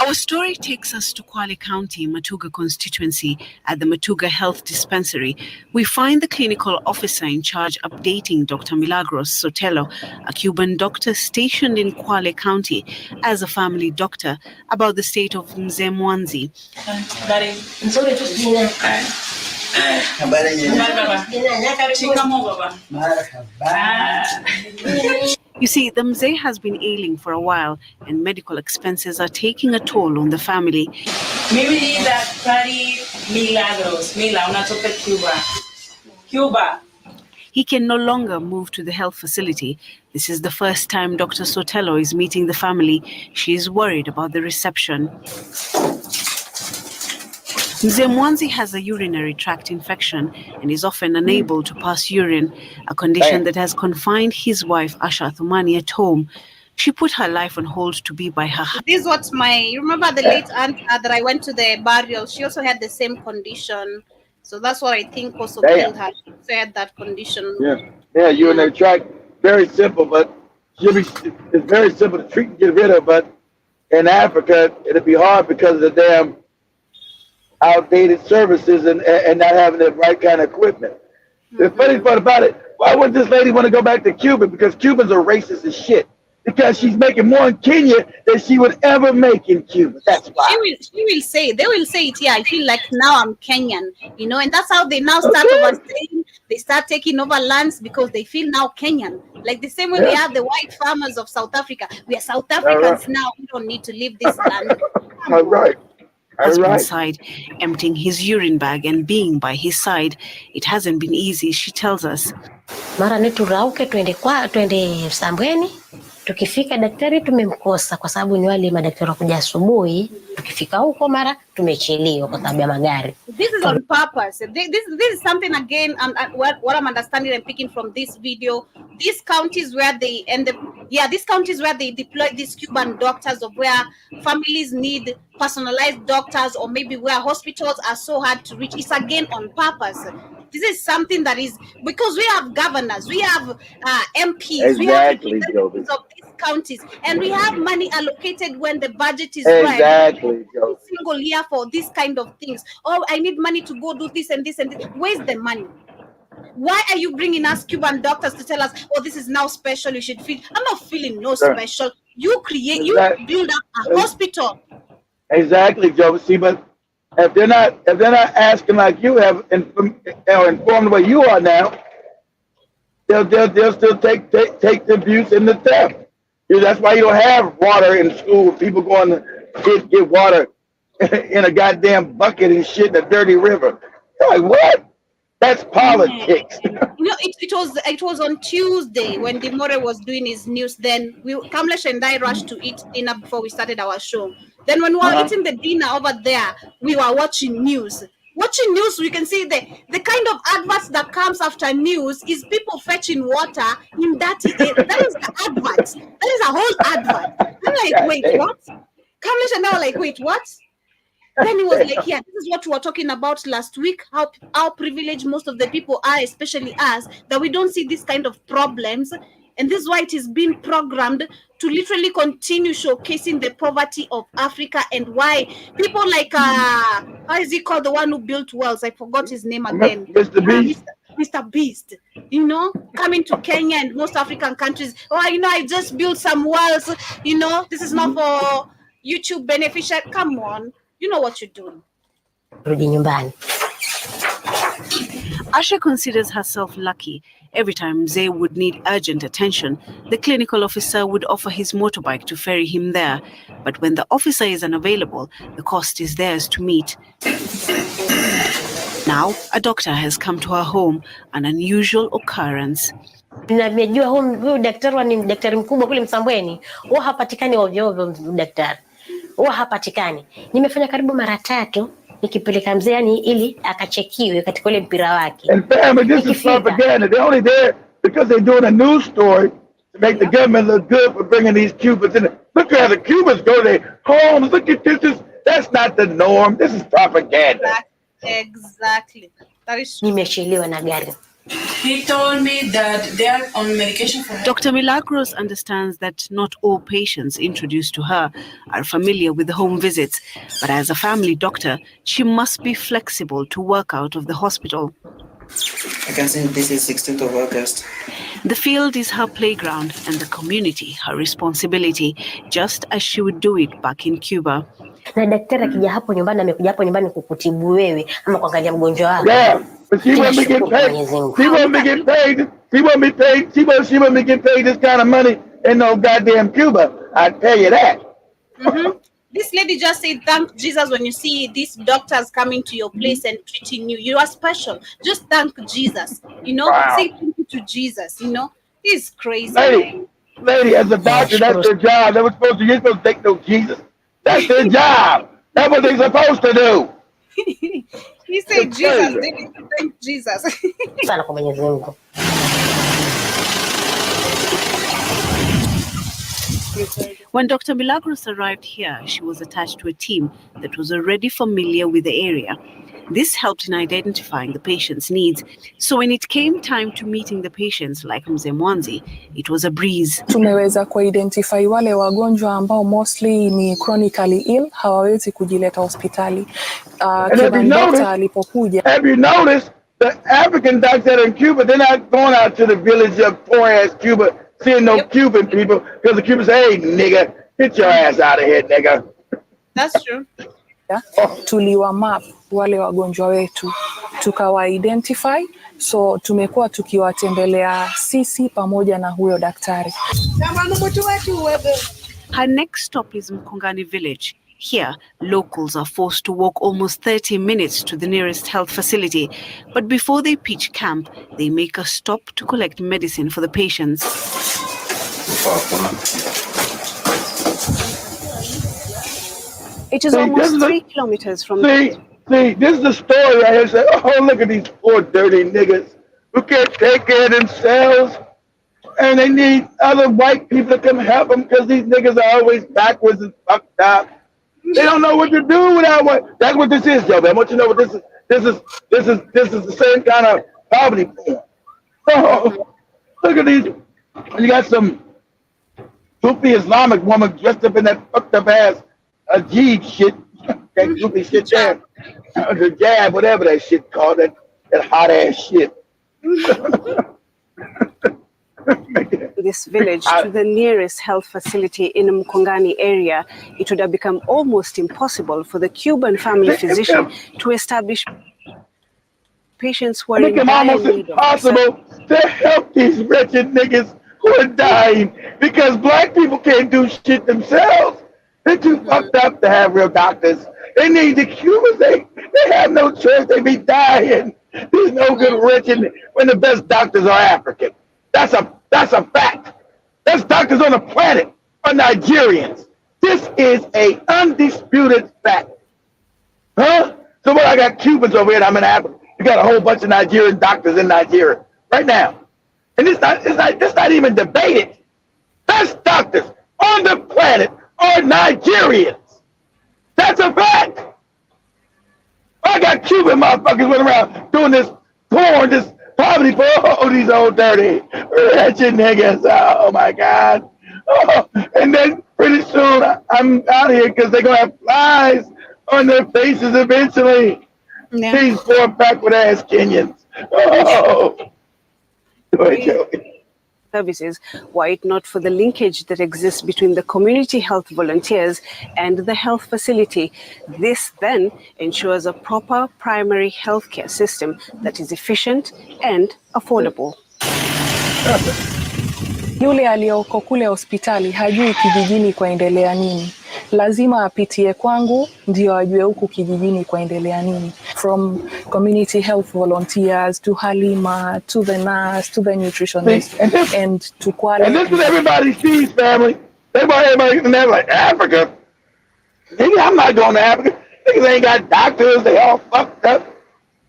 Our story takes us to Kwale County, Matuga constituency. At the Matuga Health Dispensary, we find the clinical officer in charge updating Dr. Milagros Sotelo, a Cuban doctor stationed in Kwale County as a family doctor, about the state of Mzee Mwanzi. You see, the Mzee has been ailing for a while, and medical expenses are taking a toll on the family. He can no longer move to the health facility. This is the first time Dr. Sotelo is meeting the family. She is worried about the reception. Mzee Mwanzi has a urinary tract infection and is often unable to pass urine, a condition that has confined his wife, Asha Thumani, at home. She put her life on hold to be by her. This is what you remember the late aunt that I went to the burial, she also had the same condition. So that's what I think also killed her. She also had that condition. Yeah, urinary tract, very simple, but it's very simple to treat and get rid of, but in Africa, it'll be hard because of the damn outdated services and not having the right kind of equipment. The funny part about it, why would this lady want to go back to Cuba? Because Cubans are racist as shit. Because she's making more in Kenya than she would ever make in Cuba. That's why. She will say, they will say it, yeah, I feel like now I'm Kenyan, and that's how they now start overstaying. They start taking over lands because they feel now Kenyan. Like the same way we have the white farmers of South Africa. We are South Africans now. We don't need to leave this land. All right. Husband's side, emptying his urine bag and being by his side. It hasn't been easy, she tells us. Mara ni turauke twende Sambweni. Tukifika daktari tumemkosa kwa sababu ni wale madaktari kuja asubuhi. Tukifika huko mara tumechelewa kwa sababu ya magari. This is on purpose. This is something again, what I'm understanding and picking from this video. These counties where they deploy these Cuban doctors, of where families need personalized doctors, or maybe where hospitals are so hard to reach. It's again on purpose. This is something that is because we have governors, we have MPs, we have representatives of these counties, and we have money allocated when the budget is right. Every single year for this kind of things. Oh, I need money to go do this and this and this. Where's the money? Why are you bringing us Cuban doctors to tell us, oh, this is now special, you should feel? I'm not feeling no special. You build up a hospital. Exactly, Joe. See, but if they're not asking like you have informed the way you are now, they'll still take the abuse and the theft. That's why you don't have water in school. People going to get water in a goddamn bucket and shit in a dirty river. You're like, what? That's politics. It was on Tuesday when Dimore was doing his news. Then Kamlesh and I rushed to eat dinner before we started our show. Then when we were eating the dinner over there, we were watching news. Watching news, we can see the kind of adverts that comes after news is people fetching water in dirty air. That is the advert. That is a whole advert. I'm like, wait, what? Kamlesh and I were like, wait, what? Then he was like, yeah, this is what we were talking about last week, how privileged most of the people are, especially us, that we don't see this kind of problems. And this is why it is being programmed to literally continue showcasing the poverty of Africa, and why people like, how is he called, the one who built wells? I forgot his name again. Mr. Beast. Mr. Beast, coming to Kenya and most African countries. Oh, I just built some wells, this is not for YouTube beneficial. Come on. You know what you're doing. Rudi nyumbani. Asha considers herself lucky. Every time Zay would need urgent attention, the clinical officer would offer his motorbike to ferry him there. But when the officer is unavailable, the cost is theirs to meet. Now, a doctor has come to her home, an unusual occurrence. Najua huyu daktari ni daktari mkubwa kule Msambweni. Huwa hapatikani ovyo ovyo daktari. Huwa hapatikani. Nimefanya karibu mara 3 nikipeleka mzee yani ili akachekiwe katika ile mpira wake. And family, this is propaganda. They're only there because they're doing a news story to make the government look good for bringing these Cubans in. Look at how the Cubans go to their homes. Look at this. That's not the norm. This is propaganda. Exactly. That is Nimechelewa na gari. He told me that they are on medication for Dr. Milagros understands that not all patients introduced to her are familiar with the home visits, but as a family doctor, she must be flexible to work out of the hospital. I can say this is 16th of August. The field is her playground and the community her responsibility, just as she would do it back in Cuba. Na daktari akija hapo nyumbani amekuja hapo nyumbani kukutibu wewe ama kuangalia mgonjwa wako. Yeah, but she won't be getting paid. She won't be getting paid. She won't be paid. She won't be getting paid this kind of money in no goddamn Cuba. I tell you that. This lady just said, thank Jesus when you see these doctors coming to your place and treating you. You are special. Just thank Jesus. You know, say thank you to Jesus. You know, this is crazy. Lady, as a doctor, that's their job. You're supposed to take no Jesus. That's their job. That's what they're supposed to do. He said Jesus did it. Thank Jesus. Sana kwa Mwenyezi Mungu. When Dr. Milagros arrived here, she was attached to a team that was already familiar with the area. This helped in identifying the patient's needs. So when it came time to meeting the patients like Mzee Mwanzi, it was a breeze. Tumeweza kuidentify wale wagonjwa ambao mostly ni chronically ill, hawawezi kujileta hospitali. Alipokuja. Have you noticed the African doctors that are in Cuba, they're not going out to the village of poor-ass Cuba, seeing no Cuban people, because the Cubans say, hey, nigga, get your ass out of here, nigga. That's true. Tuliwa map wale wagonjwa wetu, tukawa identify, so tumekuwa tukiwatembelea sisi pamoja na huyo daktari. Her next stop is Mkongani village. Here, locals are forced to walk almost 30 minutes to the nearest health facility. But before they pitch camp, they make a stop to collect medicine for the patients. It is almost 3 kilometers from See, this is the story I hear say, oh, look at these poor dirty niggas who can't take care of themselves. And they need other white people to come help them because these niggas are always backwards and fucked up. They don't know what to do without what. That's what this is, Joe. I want you to know what this is. This is the same kind of poverty form. Oh, look at these. You got some goofy Islamic woman dressed up in that fucked up ass Ajib shit. That goofy shit there. The jab, whatever that shit called, that hot ass shit. This village to the nearest health facility in Mkongani area, it would have become almost impossible for the Cuban family physician to establish patients who are in dire almost need impossible to help these wretched niggas who are dying because black people can't do shit themselves. They're too fucked up to have real doctors. They need the Cubans. They have no choice. They be dying. There's no good wretched when the best doctors are African. That's a fact. Best doctors on the planet are Nigerians. This is a undisputed fact. Huh? So what, I got Cubans over here and I'm in Africa. You got a whole bunch of Nigerian doctors in Nigeria right now. And it's not even debated. Best doctors on the planet are Nigerians. That's a fact. I got Cuban motherfuckers running around doing this porn, this poverty for these old dirty wretched niggas. Oh my God. Oh, and then pretty soon I'm out here because they're gonna have flies on their faces eventually. Yeah. These poor backward ass Kenyans. Oh. Go ahead, Joey. services were it not for the linkage that exists between the community health volunteers and the health facility. This then ensures a proper primary healthcare system that is efficient and affordable. Yule aliyoko kule hospitali hajui kijijini kwaendelea nini. Lazima apitie kwangu ndio ajue huku kijijini kwaendelea nini. From community health volunteers to Halima, to the nurse, to the nutritionist, and to Kwale. And this is everybody sees, family. Everybody like, Africa? Nigga, I'm not going to Africa. Niggas ain't got doctors. They all fucked up.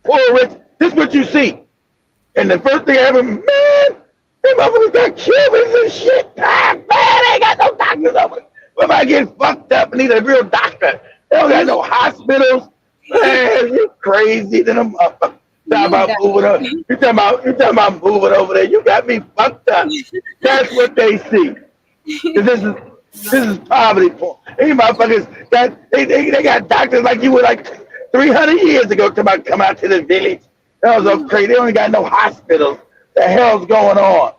Poor rich. This is what you see. And the first thing I ever, man, them motherfuckers got Cubans and shit. Ah, man, they ain't got no doctors over there. If I get fucked up and need a real doctor, they don't got no hospitals. Man, you crazy than a motherfucker. Talking about moving over. You talking about moving over there. You got me fucked up. That's what they see. This is poverty porn. These motherfuckers they got doctors like you were like 300 years ago come out to the village. That was so crazy. They only got no hospitals. The hell's going on?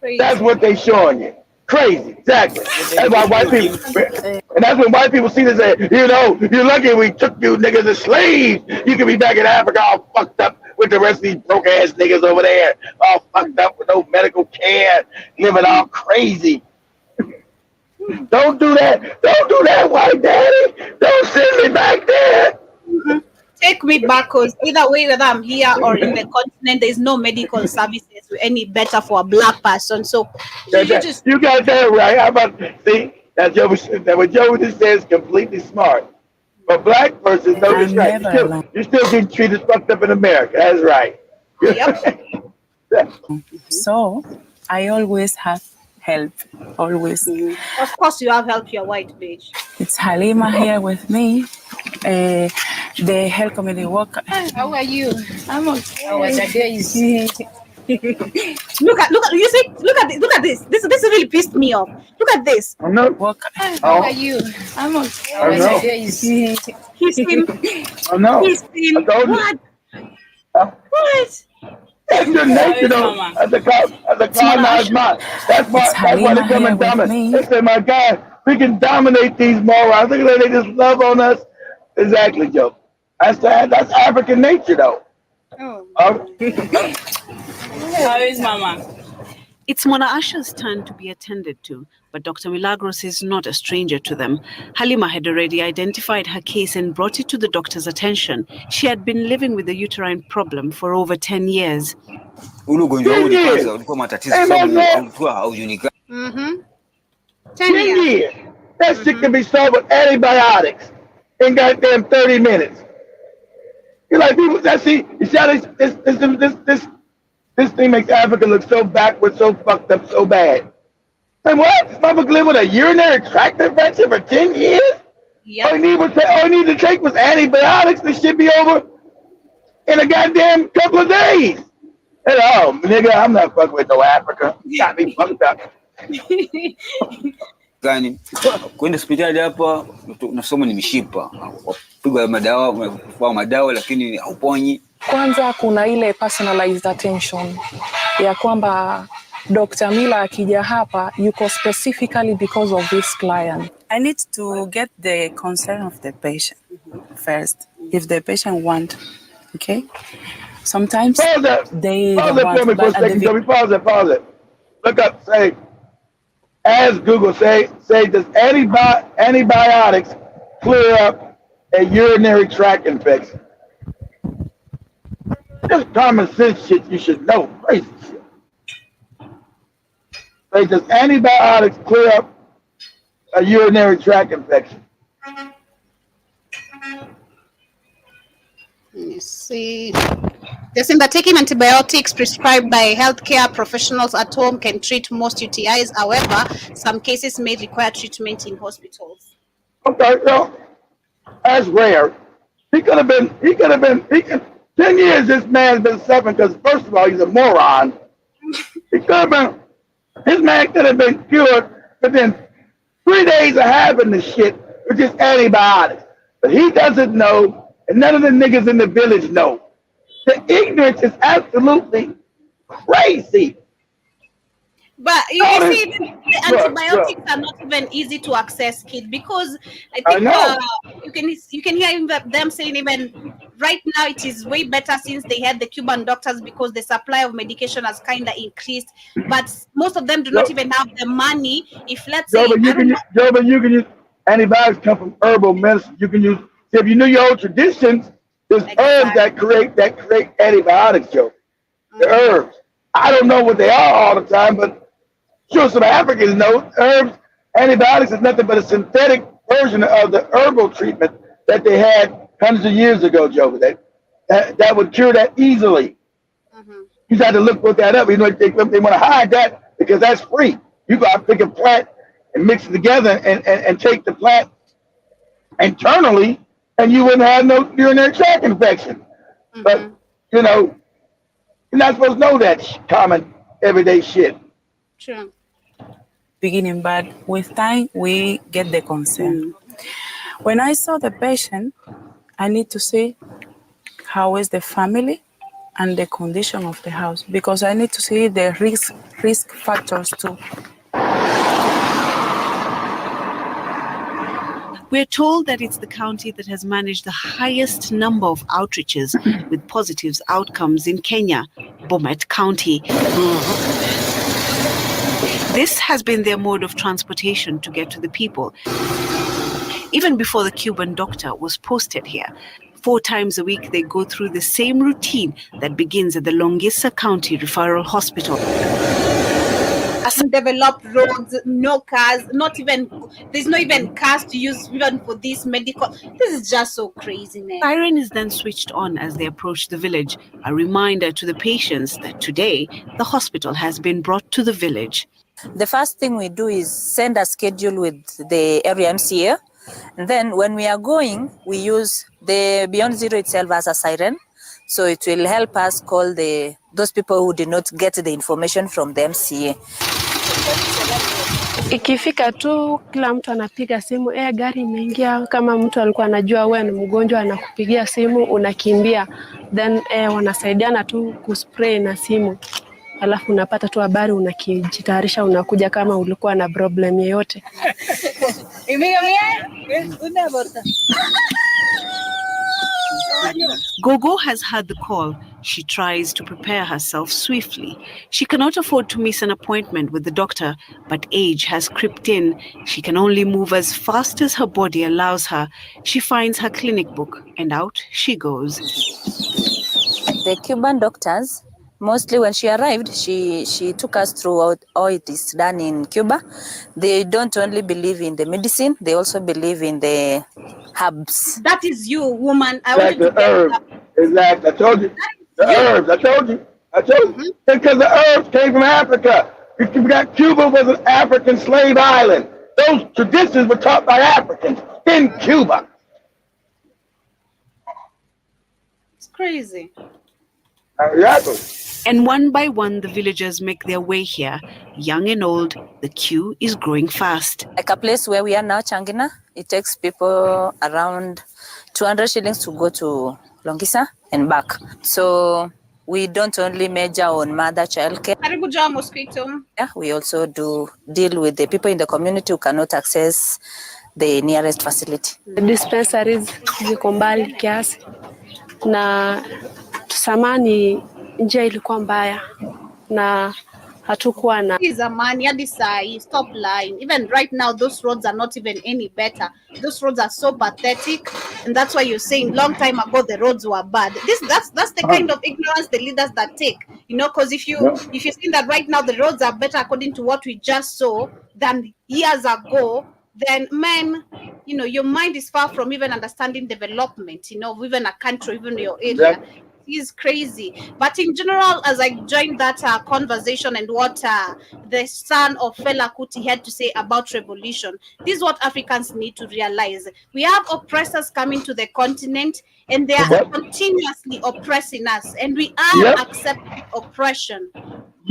Crazy. That's what they showing you. Crazy, exactly. That's why white people, and that's when white people see this. Say, you know, you're lucky we took you niggas as slaves. You can be back in Africa all fucked up with the rest of these broke ass niggas over there, all fucked up with no medical care, living all crazy. Don't do that. Don't do that, white daddy. Don't send me back there. Take me back, because either way, whether I'm here or in the continent, there's no medical services any better for a black person. So you got that right. How about see that what Joe just said is completely smart. But black person, no, it's right. You're still getting treated fucked up in America. That's right. Yep. So I always have help. Always. Of course you have help, your white bitch. It's Halima here with me. The health community worker. How are you? I'm okay. How was your days? Look at you see, look at this. This really pissed me off. Look at this. I'm not worker. How are you? I'm okay. How was your days? He's been I know. What? What? That's your nature, though. As a colonized mind. That's why they come and dominate. They say, my God, we can dominate these morons. Look at that, they just love on us. Exactly, Joe. That's African nature, though. How is Mama? It's Mona Asha's turn to be attended to, but Dr. Milagros is not a stranger to them. Halima had already identified her case and brought it to the doctor's attention. She had been living with a uterine problem for over 10 years. 10 years. That shit can be solved with antibiotics in goddamn 30 minutes. You're like, people, you see how this thing makes Africa look so backwards, so fucked up, so bad. And what? This motherfucker live with a urinary tract infection for 10 years? Yep. All you need to take was antibiotics. This should be over in a goddamn couple of days. And, oh, nigga, I'm not fucking with no Africa. Got me fucked up. Gani kwenda hospitali hapa unasoma ni mishipa pigwa madawa lakini hauponyi. Kwanza kuna ile personalized attention ya kwamba Dr. Mila akija hapa yuko specifically because of this client. I need to get the concern of the patient first. If the patient want, okay? Sometimes they don't want, but at the pause it. Look up, say, as Google say, does antibiotics clear up a urinary tract infection? Just common sense shit you should know. Crazy shit. Say, does antibiotics clear up a urinary tract infection? Let me see. They're saying that taking antibiotics prescribed by healthcare professionals at home can treat most UTIs. However, some cases may require treatment in hospitals. Okay, so that's rare. He could have been 10 years this man's been suffering because first of all, he's a moron. His man could have been cured within 3 days of having the shit with just antibiotics. But he doesn't know, and none of the niggas in the village know. The ignorance is absolutely crazy. But you see, the antibiotics are not even easy to access, kid, because I think you can hear them saying even right now it is way better since they had the Cuban doctors because the supply of medication has kind of increased. But most of them do not even have the money. If let's say, you can use antibiotics come from herbal medicine. You can use if you knew your old traditions. There's herbs that create antibiotics, Joe. The herbs. I don't know what they are all the time, but sure some Africans know herbs. Antibiotics is nothing but a synthetic version of the herbal treatment that they had hundreds of years ago, Joe. That would cure that easily. You got to look that up. You know, they want to hide that because that's free. You got to pick a plant and mix it together and take the plant internally, and you wouldn't have no urinary tract infection. But, you know, you're not supposed to know that common everyday shit. True. Beginning, but with time, we get the concern. When I saw the patient, I need to see how is the family and the condition of the house, because I need to see the risk factors too. We're told that it's the county that has managed the highest number of outreaches with positive outcomes in Kenya, Bomet County. This has been their mode of transportation to get to the people. Even before the Cuban doctor was posted here, 4 times a week they go through the same routine that begins at the Longisa County Referral Hospital. Developed roads, no cars, there's not even cars to use even for this medical. This is just so crazy, man. Siren is then switched on as they approach the village, a reminder to the patients that today the hospital has been brought to the village. The first thing we do is send a schedule with the area MCA. And then when we are going, we use the Beyond Zero itself as a siren. So it will help us call those people who did not get the information from the MCA. Ikifika tu kila mtu anapiga simu, gari imeingia. Kama mtu alikuwa anajua wewe ni mgonjwa anakupigia simu, unakimbia. Then wanasaidiana tu kuspray na simu. Alafu unapata tu habari, unakijitayarisha, unakuja kama ulikuwa na problem yoyote. Gogo has heard the call. She tries to prepare herself swiftly. She cannot afford to miss an appointment with the doctor, but age has crept in. She can only move as fast as her body allows her. She finds her clinic book and out she goes. The Cuban doctors, mostly when she arrived, she took us through how it is done in Cuba. They don't only believe in the medicine, they also believe in the herbs. That is you, woman. Exactly. I told you. The herbs. I told you. Because the herbs came from Africa. Cuba was an African slave island. Those traditions were taught by Africans in Cuba. It's crazy. Exactly. And one by one, the villagers make their way here. Young and old, the queue is growing fast. Like a place where we are now, Changina, it takes people around 200 shillings to go to Longisa and back. So we don't only measure on mother-child care. Yeah, we also do deal with the people in the community who cannot access the nearest facility. The dispensaries ziko mbali kiasi na samani njia ilikuwa mbaya na hatukuwa na zamani hadi saa hii. Stop lying. Even right now those roads are not even any better. Those roads are so pathetic, and that's why you're saying long time ago the roads were bad. That's the kind of ignorance the leaders that take, you know, because if you think that right now the roads are better according to what we just saw than years ago, then man, you know, your mind is far from even understanding development, you know, even a country, even your area. Is crazy. But in general, as I joined that conversation and what the son of Fela Kuti had to say about revolution, this is what Africans need to realize. We have oppressors coming to the continent and they are continuously oppressing us, and we are accepting oppression.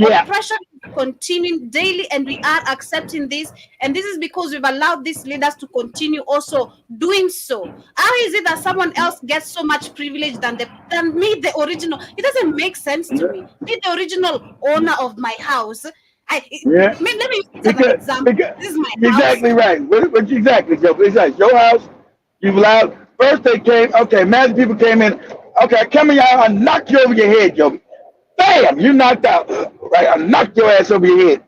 Oppression is continuing daily, and we are accepting this, and this is because we've allowed these leaders to continue also doing so. How is it that someone else gets so much privilege than me, the original? It doesn't make sense to me. Me, the original owner of my house, Let me use an example. This is my exactly house. right. What exactly, Joe? It's like your house. You allowed. First they came. Okay, imagine people came in. Okay, I come in, y'all. I knock you over your head, Joe. Bam! You knocked out. Right? I knocked your ass over your head.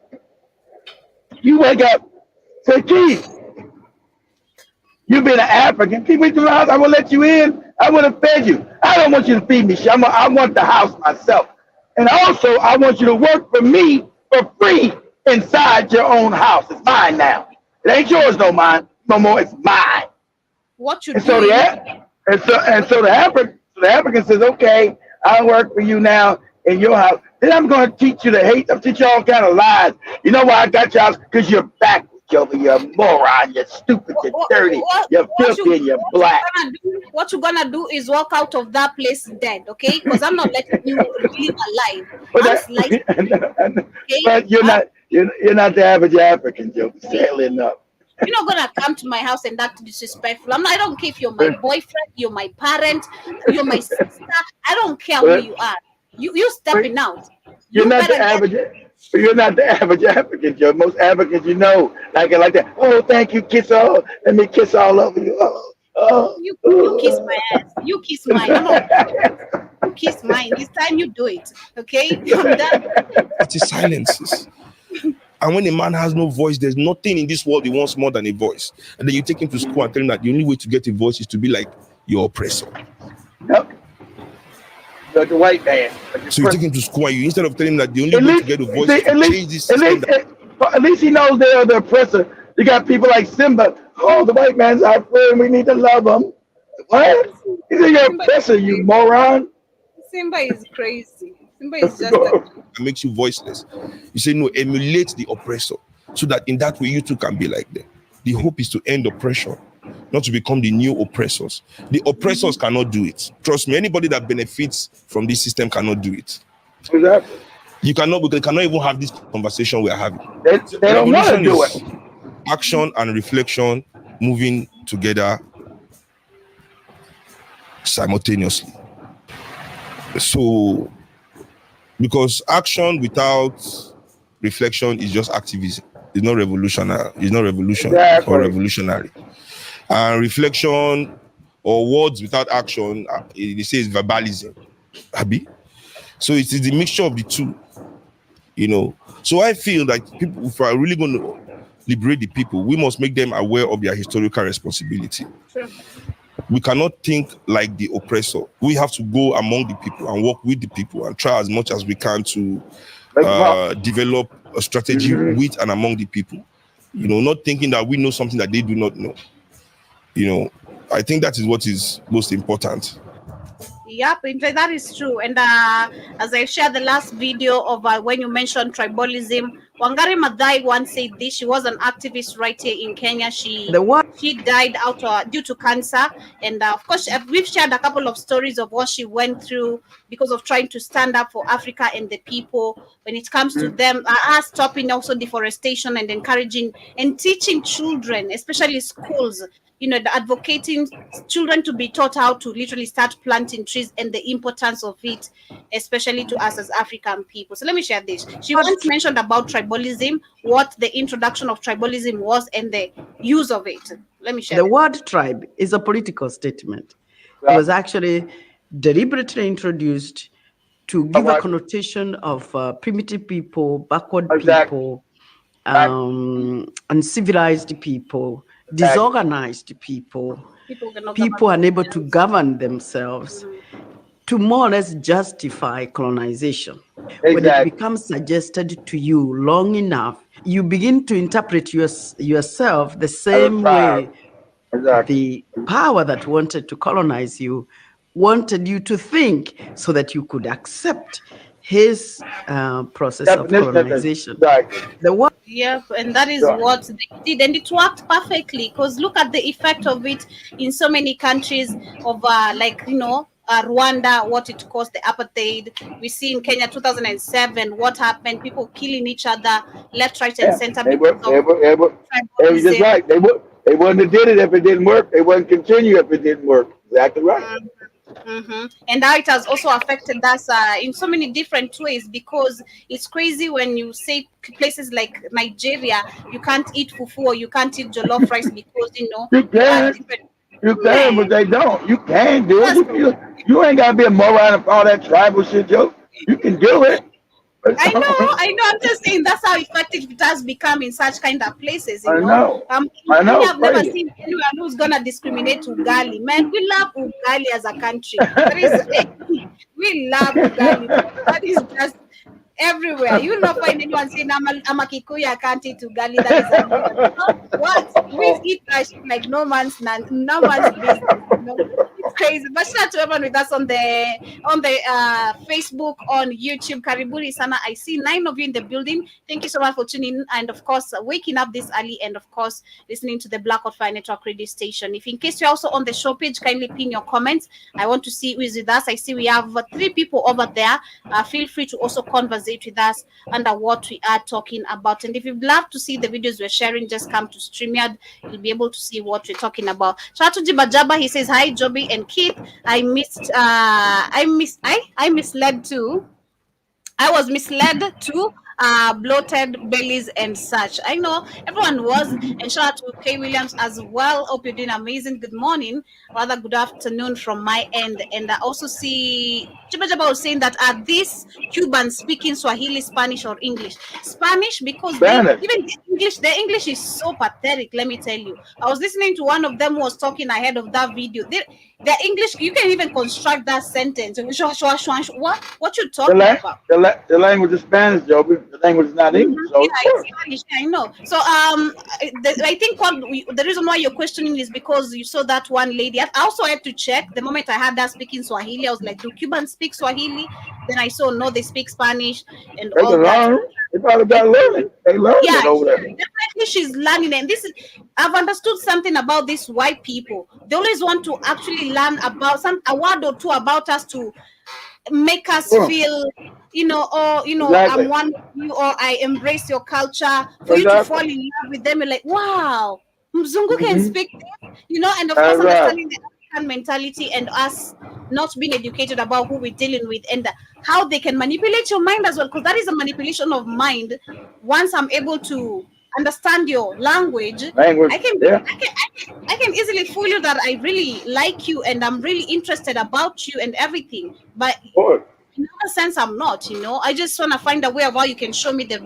You wake up. Say, Keith, you been an African. Keep me to the house. I will let you in. I would have fed you. I don't want you to feed me shit. I want the house myself. And also, I want you to work for me for free inside your own house. It's mine now. It ain't yours no more. It's mine. What you and doing? So the African says, okay, I'll work for you now in your house. Then I'm going to teach you to hate. I'll teach you all kind of lies. You know why I got you out? Because you're backwards, Joe. You're a moron. You're stupid. You're dirty. You're filthy and you're black. What you're gonna do is walk out of that place dead, okay? Because I'm not letting you live alive. But you're not the average African, Joe. Sadly enough. You're not gonna come to my house and act disrespectful. I don't care if you're my boyfriend, you're my parent, you're my sister. I don't care who you are. You stepping out. You're not the average. You're not the average African, Joe. Most Africans, like that. Oh, thank you, kiss all. Let me kiss all over you. You kiss my ass. You kiss mine. You kiss mine. This time you do it, okay? It is silences. And when a man has no voice, there's nothing in this world he wants more than a voice. And then you take him to school and tell him that the only way to get a voice is to be like your oppressor. Yep. Like the white man. So you take him to school and you, instead of telling him that the only way to get a voice is to change this system. At least he knows they are the oppressor. You got people like Simba. Oh, the white man's our friend. We need to love him. What? He's your oppressor, you moron. Simba is crazy. Simba is just it makes you voiceless. You say, no, emulate the oppressor so that in that way you too can be like them. The hope is to end oppression, not to become the new oppressors. The oppressors cannot do it. Trust me, anybody that benefits from this system cannot do it. Exactly. We cannot even have this conversation we are having. They don't want to do it. Action and reflection moving together simultaneously. So, because action without reflection is just activism. It's not revolutionary. It's not revolution or revolutionary. And reflection or words without action, they say it's verbalism. Abi? So it is the mixture of the two. So I feel that people, if we are really going to liberate the people, we must make them aware of their historical responsibility. Sure. We cannot think like the oppressor. We have to go among the people and work with the people and try as much as we can to develop a strategy with and among the people. Not thinking that we know something that they do not know. I think that is what is most important. Yep, that is true. And as I shared the last video of when you mentioned tribalism, Wangari Maathai once said this. She was an activist right here in Kenya. She died out due to cancer. And of course, we've shared a couple of stories of what she went through because of trying to stand up for Africa and the people when it comes to them, stopping also deforestation and encouraging and teaching children, especially schools, advocating children to be taught how to literally start planting trees and the importance of it, especially to us as African people. So let me share this. She once mentioned about tribalism, what the introduction of tribalism was and the use of it. Let me share The word tribe is a political statement. It was actually deliberately introduced to give a connotation of primitive people, backward people, uncivilized people, disorganized people, people unable to govern themselves, to more or less justify colonization. When it becomes suggested to you long enough, you begin to interpret yourself the same way the power that wanted to colonize you wanted you to think, so that you could accept his process of colonization. Yep, and that is what they did, and it worked perfectly, because look at the effect of it in so many countries of Rwanda, what it caused, the apartheid. We see in Kenya 2007 what happened, people killing each other left, right, and center. They was just right. They wouldn't have did it if it didn't work. They wouldn't continue if it didn't work. Exactly right. And how it has also affected us in so many different ways, because it's crazy when you say places like Nigeria, you can't eat fufu or you can't eat jollof rice because, you know, You they have can. different. You can, but Man, they don't. You can do it. that's You ain't gotta be a moron and all that tribal shit, Joe. You can do it. I know. I'm just saying that's how effective it has become in such kind of places, you I know. know. In I Kenya, know. I've never Crazy. seen anyone who's gonna discriminate ugali. Man, we love ugali as a country. That is, we love ugali. That is just everywhere. You will not find anyone saying I'm a Kikuyu, I can't eat ugali. That is a what? We eat that shit like no man's business. You know? It's crazy. But shout out to everyone with us on the Facebook, on YouTube. Karibuni sana. I see 9 of you in the building. Thank you so much for tuning in, and of course waking up this early, and of course listening to the Black Hot Fire Network radio station. If in case you're also on the show page, kindly pin your comments. I want to see who is with us. I see we have 3 people over there. Feel free to also conversate with us under what we are talking about. And if you'd love to see the videos we're sharing, just come to StreamYard. You'll be able to see what we're talking about. Shout out to Jibajaba. He says, hi, Joby and Keith. I misled too. I was misled to bloated bellies and such. I know everyone was. And shout out to Kay Williams as well. Hope you're doing amazing. Good morning, rather good afternoon from my end. And I also see Jabba was saying that are these Cubans speaking Swahili, Spanish, or English? Spanish, because Spanish. even the English is so pathetic. Let me tell you. I was listening to one of them who was talking ahead of that video. The English, you can even construct that sentence. What you talking about? The language is Spanish, Joe. The language is not English. So Yeah, it's Spanish. I know. So I think the reason why you're questioning is because you saw that one lady. I also had to check. The moment I had that speaking Swahili, I was like, do Cubans speak Swahili? Then I saw no, they speak Spanish and they all can that. learn. They probably got to learn it. They learn Yeah, it over there. definitely she's learning. And I've understood something about these white people. They always want to actually learn about a word or two about us to make us feel, Exactly. I'm one with you, or I embrace your culture. For you to fall in love with them, you're like, wow, Mzungu can speak this, and of course understanding the African mentality and us not being educated about who we're dealing with and how they can manipulate your mind as well, because that is a manipulation of mind. Once I'm able to understand your language, I can easily fool you that I really like you and I'm really interested about you and everything. But in other sense, I'm not. I just want to find a way of how you can show me the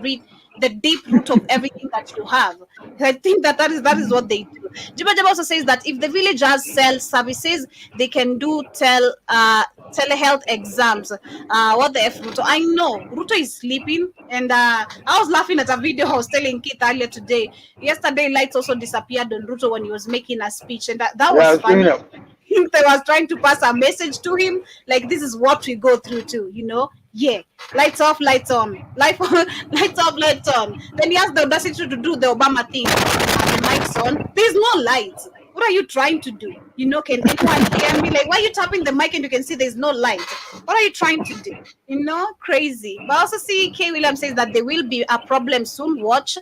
deep root of everything that you have. I think that is what they do. Jiba Jaba also says that if the village has cell services, they can do telehealth exams. What the F, Ruto? I know Ruto is sleeping, and I was laughing at a video I was telling Keith earlier today. Yesterday, lights also disappeared on Ruto when he was making a speech, and that was funny. They was trying to pass a message to him, like this is what we go through too, Yeah, lights off, lights on, lights off, lights on. Then he has the audacity to do the Obama thing. The mic's on. There's no light. What are you trying to do? Can anyone hear me? Like, why are you tapping the mic and you can see there's no light? What are you trying to do? Crazy. But also see K. Williams says that there will be a problem soon. Watch.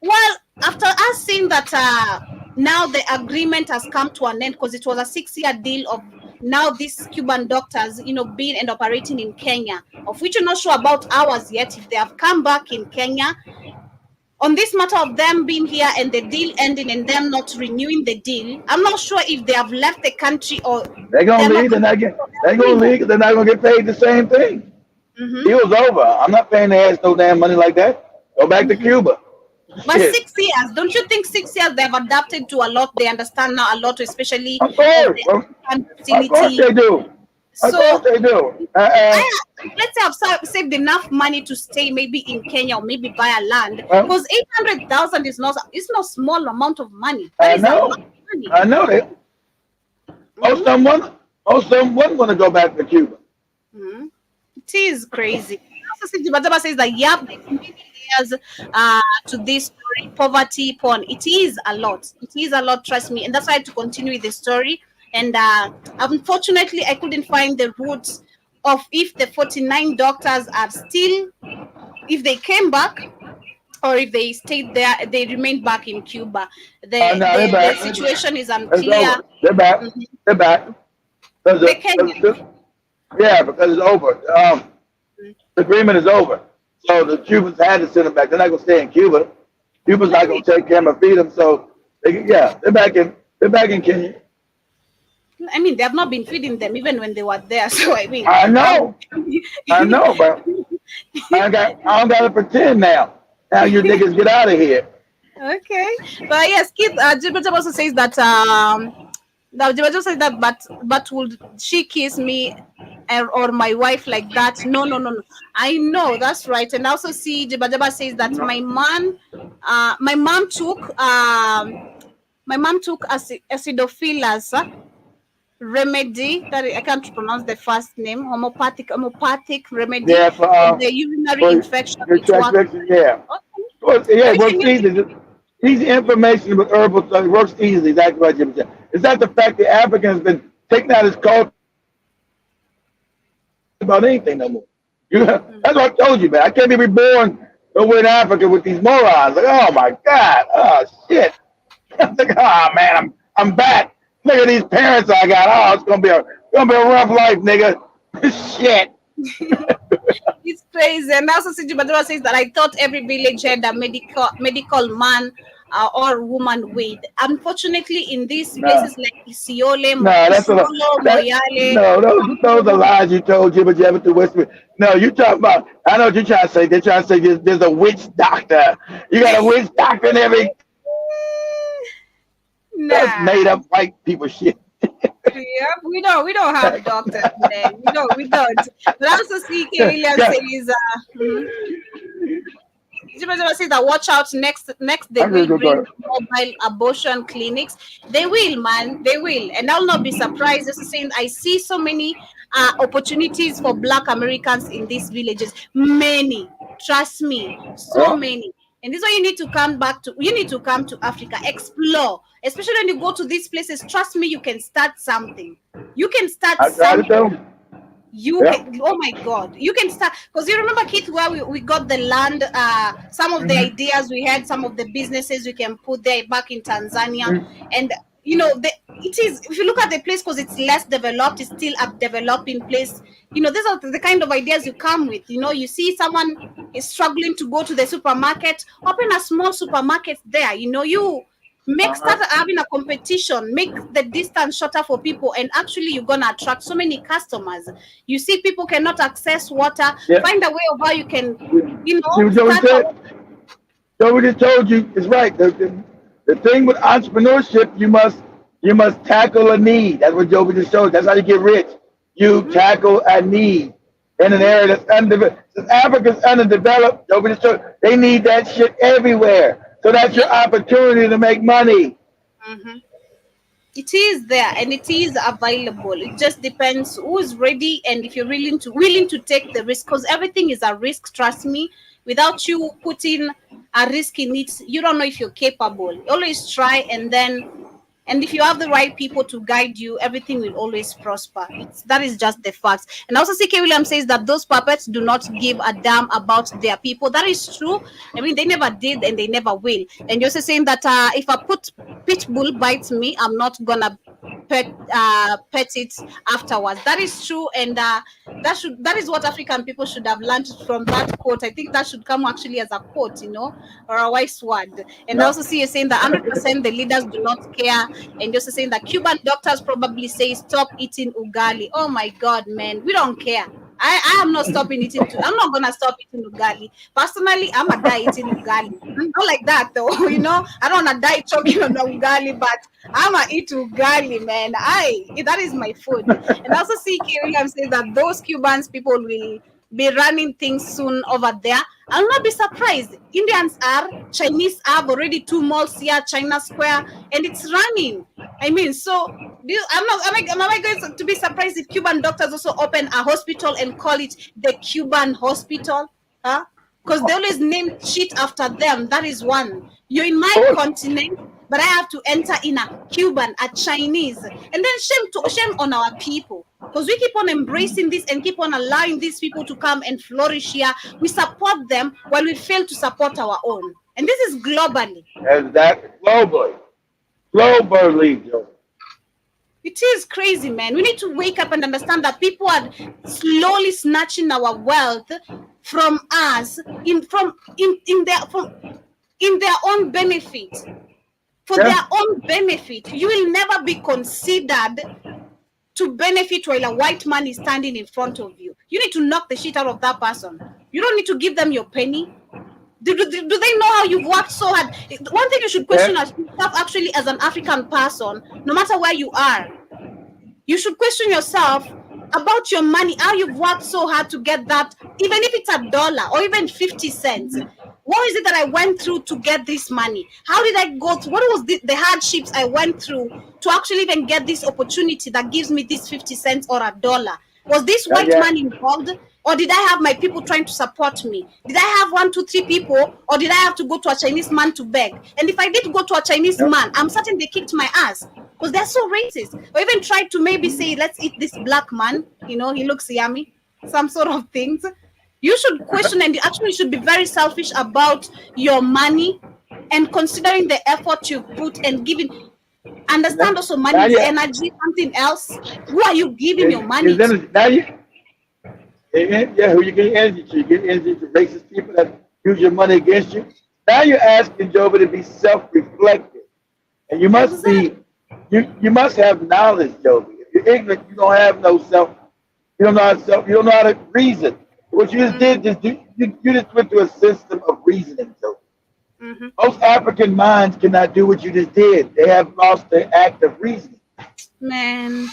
Well, after us seeing that now the agreement has come to an end, because it was a 6-year deal of now these Cuban doctors, being and operating in Kenya, of which you're not sure about ours yet, if they have come back in Kenya. On this matter of them being here and the deal ending and them not renewing the deal, I'm not sure if they have left the country or they're gonna leave. They're gonna leave. They're not gonna get paid the same thing. Deal's over. I'm not paying their ass no damn money like that. Go back to Cuba. But 6 years, don't you think 6 years they've adapted to a lot? They understand now a lot, especially of course they do. Of course they do. Let's say I've saved enough money to stay maybe in Kenya or maybe buy a land, because 800,000 is not small amount of money. That is a lot of money. I know it. Most of them wouldn't want to go back to Cuba. It is crazy. Also, Bataba says that to this story, poverty, porn. It is a lot. It is a lot, trust me. And that's why I had to continue with the story. And unfortunately, I couldn't find the roots of if the 49 doctors are still, if they came back, or if they stayed there, they remained back in Cuba. The situation is unclear. They're back. They're back. The Kenyan. Yeah, because it's over. The agreement is over. So the Cubans had to send them back. They're not gonna stay in Cuba. Cuba's not gonna take care and feed them. So they're back in Kenya. I mean, they have not been feeding them even when they were there. So I mean, I know, but I don't gotta pretend now. Now you niggas get out of here. Okay, but yes, Keith Jibajab also says that Jibajab says that, but would she kiss me or my wife like that? No. I know that's right. And also see Jibajaba says that my mom took acidophilus remedy that I can't pronounce the first name, homeopathic remedy for the urinary infection. Yeah. It works easily. Easy information with herbal stuff. It works easily. That's what Jim said. Is that the fact that Africa has been taking out his culture about anything no more? That's what I told you, man. I can't be reborn over in Africa with these morons. Like, oh my God, oh shit. I'm like, oh man, I'm back. Look at these parents I got. Oh, it's gonna be a rough life, nigga. Shit. It's crazy. And also Siji Badura says that I thought every village had a medical man or woman with. Unfortunately, in these places like Isiole, Moyale. Those are lies you told you, but you haven't to whisper. No, you talk about. I know what you're trying to say. They're trying to say there's a witch doctor. You got a witch doctor in every. That's made up white people shit. Yeah, we don't have doctors there. We don't. But also see K. Williams says that watch out next they will bring mobile abortion clinics. They will, man. They will. And I'll not be surprised. Just saying I see so many opportunities for Black Americans in these villages. Many. Trust me. So many. And this is why you need to come back to. You need to come to Africa, explore, especially when you go to these places. Trust me, you can start something. You can start something. Can, oh my God, you can start because you remember, Keith, where we got the land. Some of the ideas we had, some of the businesses we can put there back in Tanzania, and it is. If you look at the place, because it's less developed, it's still a developing place. These are the kind of ideas you come with. You see someone is struggling to go to the supermarket, open a small supermarket there. You start having a competition, make the distance shorter for people, and actually you're gonna attract so many customers. You see, people cannot access water. Find a way of how you can, So we just told you it's right. The thing with entrepreneurship, you must tackle a need. That's what Joby just showed. That's how you get rich. You tackle a need in an area that's underdeveloped. Since Africa's underdeveloped, Joby just showed they need that shit everywhere. So that's your opportunity to make money. It is there and it is available. It just depends who is ready and if you're willing to take the risk. Because everything is a risk. Trust me. Without you putting a risk in it, you don't know if you're capable. Always try, and if you have the right people to guide you, everything will always prosper. That is just the facts. And also C.K. Williams says that those puppets do not give a damn about their people. That is true. I mean, they never did and they never will. And you're also saying that if a pit bull bites me, I'm not gonna pet it afterwards. That is true, and that is what African people should have learned from that quote. I think that should come actually as a quote, or a wise word. And I also see you saying that 100% the leaders do not care. And you're also saying that Cuban doctors probably say stop eating ugali. Oh my God, man, we don't care. I am not stopping eating. I'm not gonna stop eating ugali. Personally, I'm a die eating ugali. Not like that though, I don't wanna die choking on the ugali, but I'ma eat ugali, man. That is my food. And also see Williams says that those Cubans people will be running things soon over there. I'll not be surprised. Indians are, Chinese have already 2 malls here, China Square, and it's running. I mean, so am I going to be surprised if Cuban doctors also open a hospital and call it the Cuban hospital? Because they always name shit after them. That is one. You're in my continent, but I have to enter in a Cuban, a Chinese, and then shame on our people. Because we keep on embracing this and keep on allowing these people to come and flourish here. We support them while we fail to support our own. And this is globally. And that globally, Joe. It is crazy, man. We need to wake up and understand that people are slowly snatching our wealth from us in their own benefit. For their own benefit. You will never be considered to benefit while a white man is standing in front of you. You need to knock the shit out of that person. You don't need to give them your penny. Do they know how you've worked so hard? One thing you should question yourself actually as an African person, no matter where you are, you should question yourself about your money, how you've worked so hard to get that, even if it's $1 or even 50 cents. What is it that I went through to get this money? How did I go through? What was the hardships I went through to actually even get this opportunity that gives me this 50 cents or $1? Was this white man involved? Or did I have my people trying to support me? Did I have 1, 2, 3 people? Or did I have to go to a Chinese man to beg? And if I did go to a Chinese man, I'm certain they kicked my ass because they're so racist. Or even tried to maybe say, let's eat this black man. You know, he looks yummy. Some sort of things. You should question and you actually should be very selfish about your money and considering the effort you put and giving. Understand also money is energy, something else. Who are you giving your money to? Who you get energy to? You get energy to racist people that use your money against you. Now you're asking Joby to be self-reflective, and you must be. You must have knowledge, Joby. If you're ignorant, you don't have no self. You don't know how to You don't know how to reason. What you just did is you just went through a system of reasoning, Joby. Most African minds cannot do what you just did. They have lost the act of reasoning. Man,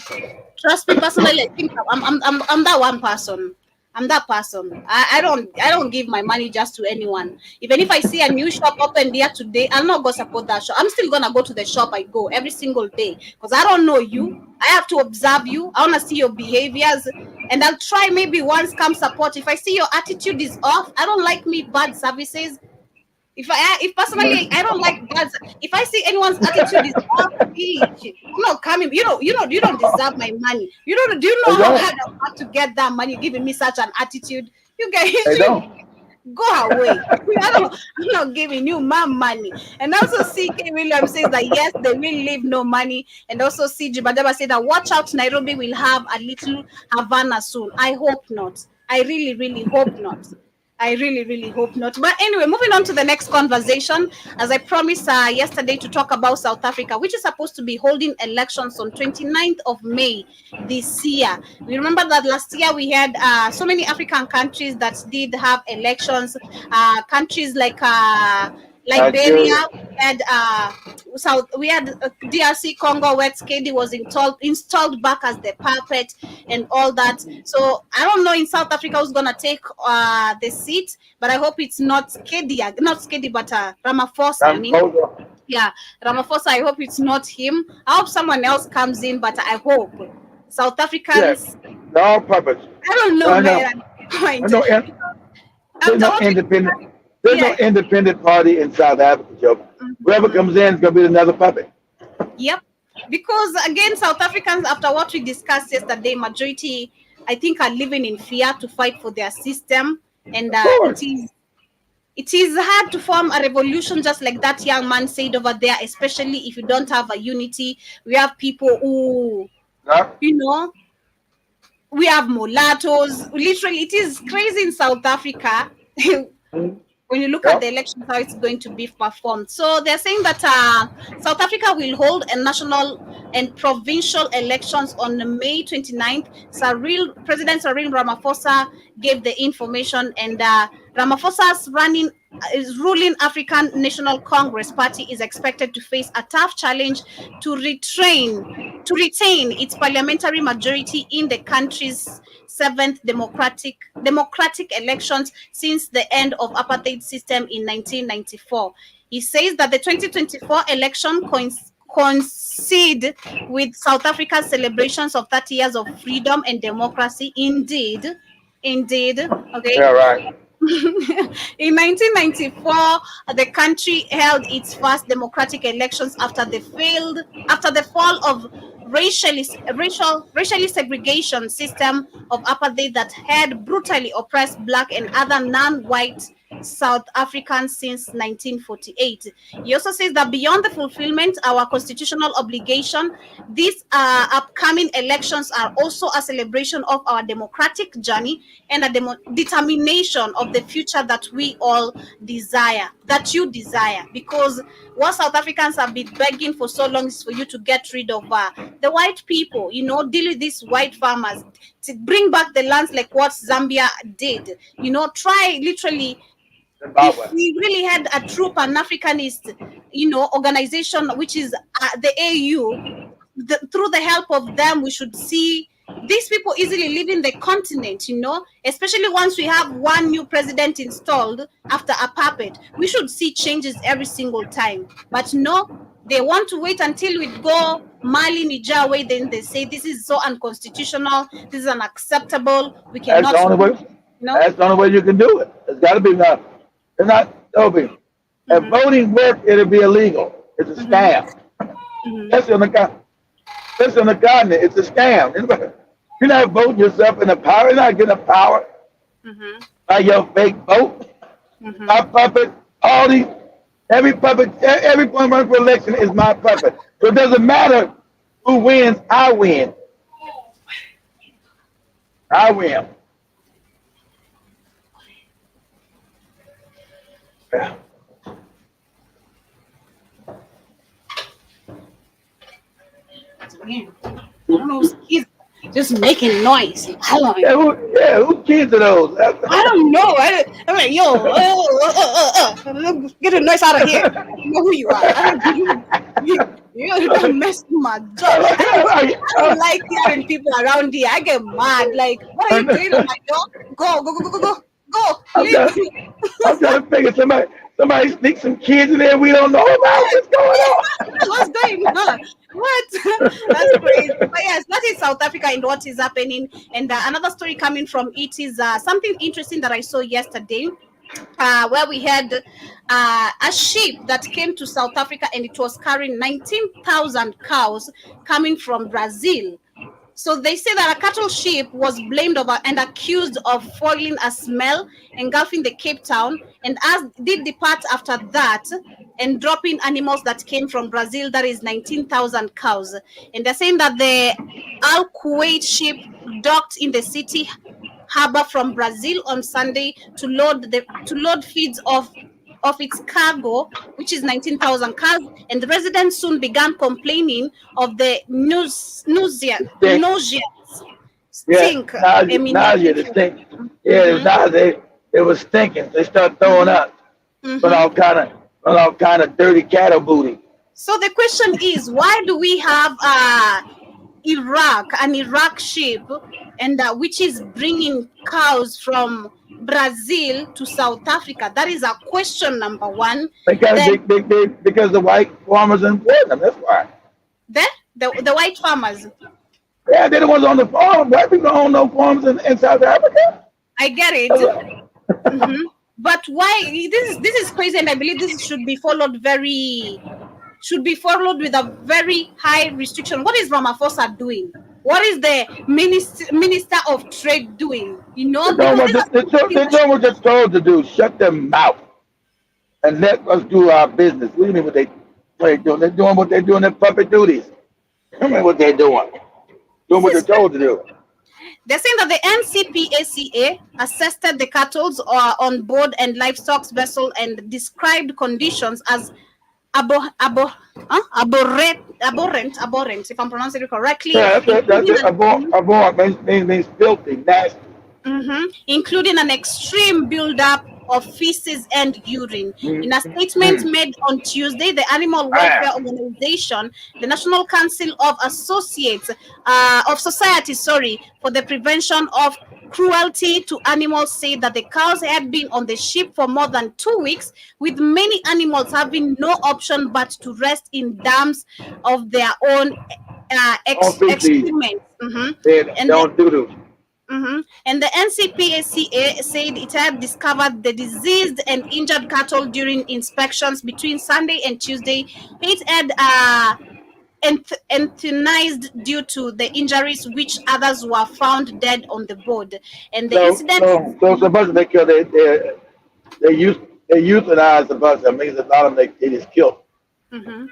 trust me personally. I think I'm that one person. I'm that person. I don't give my money just to anyone. Even if I see a new shop open there today, I'll not go support that shop. I'm still gonna go to the shop I go every single day because I don't know you. I have to observe you. I wanna see your behaviors, and I'll try maybe once come support. If I see your attitude is off, I don't like bad services. If personally I don't like that. If I see anyone's attitude is off, I'm not coming. You don't deserve my money. Do you know how hard I had to get that money giving me such an attitude? You guys go away. I'm not giving you my money. And also C.K. Williams says that yes, they will leave no money. And also C.G. Badaba said that watch out, Nairobi will have a little Havana soon. I hope not. I really, really hope not. I really, really hope not. But anyway, moving on to the next conversation, as I promised yesterday to talk about South Africa, which is supposed to be holding elections on 29th of May this year. We remember that last year we had so many African countries that did have elections. Countries like Liberia, we had DRC Congo, where Skedi was installed back as the puppet and all that. So I don't know in South Africa who's gonna take the seat, but I hope it's not Skedi, but Ramaphosa. Yeah, Ramaphosa. I hope it's not him. I hope someone else comes in, but I hope South Africans. No puppets. I don't know, man. There's no independent. There's no independent party in South Africa, Joe. Whoever comes in is going to be another puppet. Yep. Because, again, South Africans, after what we discussed yesterday, majority, I think, are living in fear to fight for their system. And it is hard to form a revolution just like that young man said over there, especially if you don't have a unity. We have people who, we have mulattoes. Literally, it is crazy in South Africa. When you look at the elections, how it's going to be performed. So they're saying that South Africa will hold a national and provincial elections on May 29th. President Cyril Ramaphosa gave the information, and Ramaphosa's ruling African National Congress Party is expected to face a tough challenge to retain its parliamentary majority in the country's 7th democratic elections since the end of apartheid system in 1994. He says that the 2024 election coincide with South Africa's celebrations of 30 years of freedom and democracy. Indeed. Okay. Yeah, right. In 1994, the country held its first democratic elections after the fall of racially segregation system of apartheid that had brutally oppressed Black and other non-white South Africans since 1948. He also says that beyond the fulfillment our constitutional obligation, these upcoming elections are also a celebration of our democratic journey and a determination of the future that we all desire, that you desire, because what South Africans have been begging for so long is for you to get rid of the white people, you know, deal with these white farmers, to bring back the lands like what Zambia did, you know, try literally. If we really had a true Pan-Africanist, you know, organization, which is the AU, through the help of them, we should see these people easily leaving the continent, you know, especially once we have one new president installed after a puppet. We should see changes every single time. But no, they want to wait until we go Mali, Niger way, then they say this is so unconstitutional, this is unacceptable, we cannot. That's the only way. No? That's the only way you can do it. It's got to be enough. It's not open. If voting worked, it'll be illegal. It's a scam. That's on the continent. It's a scam. You're not voting yourself into power. You're not getting a power by your fake vote. My puppet, every one run for election is my puppet. So it doesn't matter who wins, I win. I win. Yeah. I don't know, he's just making noise. Who kids are those? I don't know. I'm like, yo, get the noise out of here. I don't know who you are. You don't mess with my job. I don't like hearing people around here. I get mad. Like, what are you doing on my door? Go. I'm trying to figure somebody sneak some kids in there we don't know about. What's going on? What's going on? What? That's crazy. But yes, that is South Africa and what is happening. And another story coming from it is something interesting that I saw yesterday, where we had a ship that came to South Africa and it was carrying 19,000 cows coming from Brazil. So they say that a cattle ship was blamed over and accused of foiling a smell engulfing the Cape Town, and as did depart after that and dropping animals that came from Brazil, that is 19,000 cows. And they're saying that the Al Kuwait ship docked in the city harbor from Brazil on Sunday to load feeds of its cargo, which is 19,000 cows, and the residents soon began complaining of the nausea stink. Nausea, the stink. Yeah, it was stinking. They start throwing up, but all kind of dirty cattle booty. So the question is, why do we have an Iraq ship, and which is bringing cows from Brazil to South Africa? That is a question number one. Because the white farmers import them. That's why. The white farmers. Yeah, they're the ones on the farm. White people don't own no farms in South Africa. I get it. But why? This is crazy, and I believe this should be followed with a very high restriction. What is Ramaphosa doing? What is the minister of trade doing? You know, they're doing what they're told to do. Shut their mouth and let us do our business. We don't know what they're doing. They're doing what they're doing. Their puppet duties. I don't know what they're doing. Doing what they're told to do. They're saying that the NCPACA assessed the cattle on board and livestock vessel and described conditions as abhorrent, if I'm pronouncing it correctly. Yeah, abhorrent means filthy, nasty. Including an extreme buildup of feces and urine. In a statement made on Tuesday, the Animal Welfare Organization, the National Council of Societies for the Prevention of Cruelty to Animals, said that the cows had been on the ship for more than 2 weeks, with many animals having no option but to rest in dams of their own excrement. And the NCPACA said it had discovered the diseased and injured cattle during inspections between Sunday and Tuesday. It had euthanized due to the injuries, which others were found dead on the board. And the incident. So suppose they kill they euthanized a bunch of them. Means a lot of them they just killed. Mm-hmm.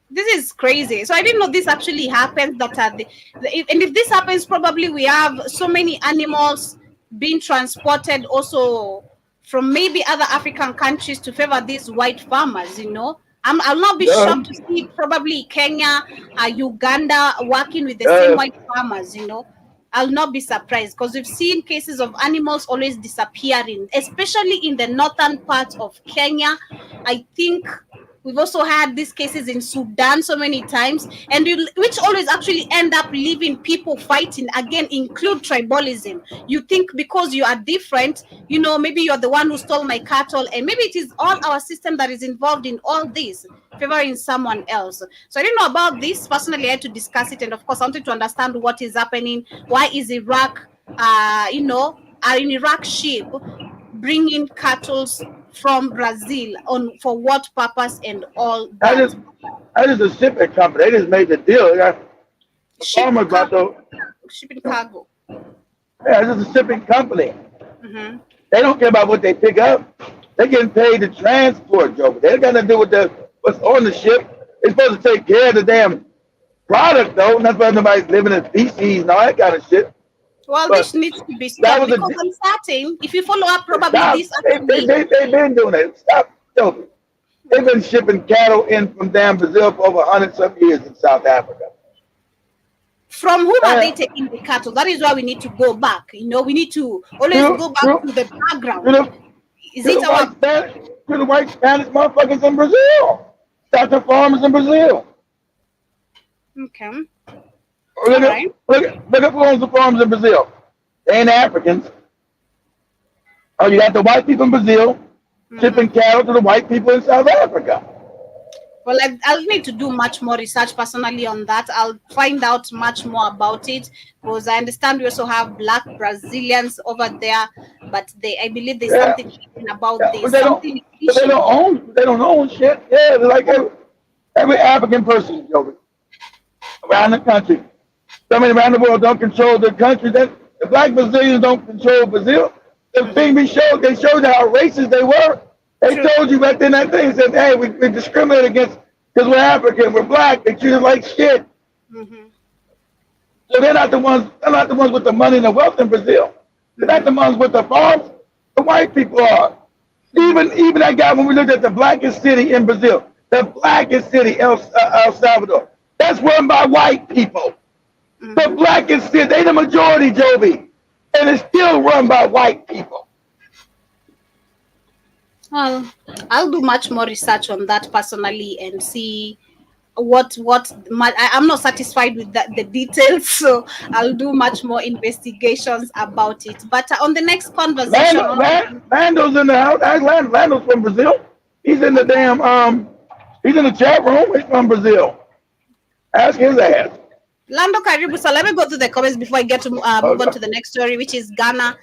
This is crazy. So I didn't know this actually happens. That and if this happens, probably we have so many animals being transported also from maybe other African countries to favor these white farmers. I'll not be shocked to see probably Kenya, Uganda working with the same white farmers. I'll not be surprised because we've seen cases of animals always disappearing, especially in the northern part of Kenya. I think we've also had these cases in Sudan so many times, and which always actually end up leaving people fighting again, include tribalism. You think because you are different, maybe you're the one who stole my cattle, and maybe it is all our system that is involved in all this, favoring someone else. So I didn't know about this. Personally, I had to discuss it, and of course, I wanted to understand what is happening. Why is Iraq, are in Iraq sheep bringing cattle from Brazil for what purpose and all that? That is a shipping company. They just made the deal. They got farmers about to shipping cargo. Yeah, this is a shipping company. Mm-hmm. They don't care about what they pick up. They're getting paid to transport, Joe. They got nothing to do with what's on the ship. They're supposed to take care of the damn product, though. Not about nobody living in feces and all that kind of shit. Well, this needs to be stopped because I'm starting. If you follow up, probably this. They've been doing it. Stop, Joe. They've been shipping cattle in from damn Brazil for over 100-some years in South Africa. From whom are they taking the cattle? That is why we need to go back. We need to always go back to the background. Is it our to the white Spanish motherfuckers in Brazil? Start the farmers in Brazil. Okay. Look at who owns the farms in Brazil. They ain't Africans. Oh, you got the white people in Brazil shipping cattle to the white people in South Africa. Well, I'll need to do much more research personally on that. I'll find out much more about it because I understand we also have black Brazilians over there, but I believe there's something about this. They don't own shit. Yeah, they're like every African person, Joey, around the country. Somebody around the world don't control the country. The black Brazilians don't control Brazil. The thing they showed how racist they were. They told you back then that thing said, hey, we discriminate against because we're African, we're black. They treat us like shit. Mm-hmm. So they're not the ones with the money and the wealth in Brazil. They're not the ones with the farms. The white people are. Even that guy, when we looked at the blackest city in Brazil, the blackest city, El Salvador, that's run by white people. Mm-hmm. The blackest city, they the majority, Joby, and it's still run by white people. Well, I'll do much more research on that personally and see I'm not satisfied with the details, so I'll do much more investigations about it. But on the next conversation, Lando's in the house. Lando's from Brazil. He's in the damn he's in the chat room. He's from Brazil. Ask his ass. Lando Karibu. So let me go to the comments before I get to move on to the next story, which is Ghana,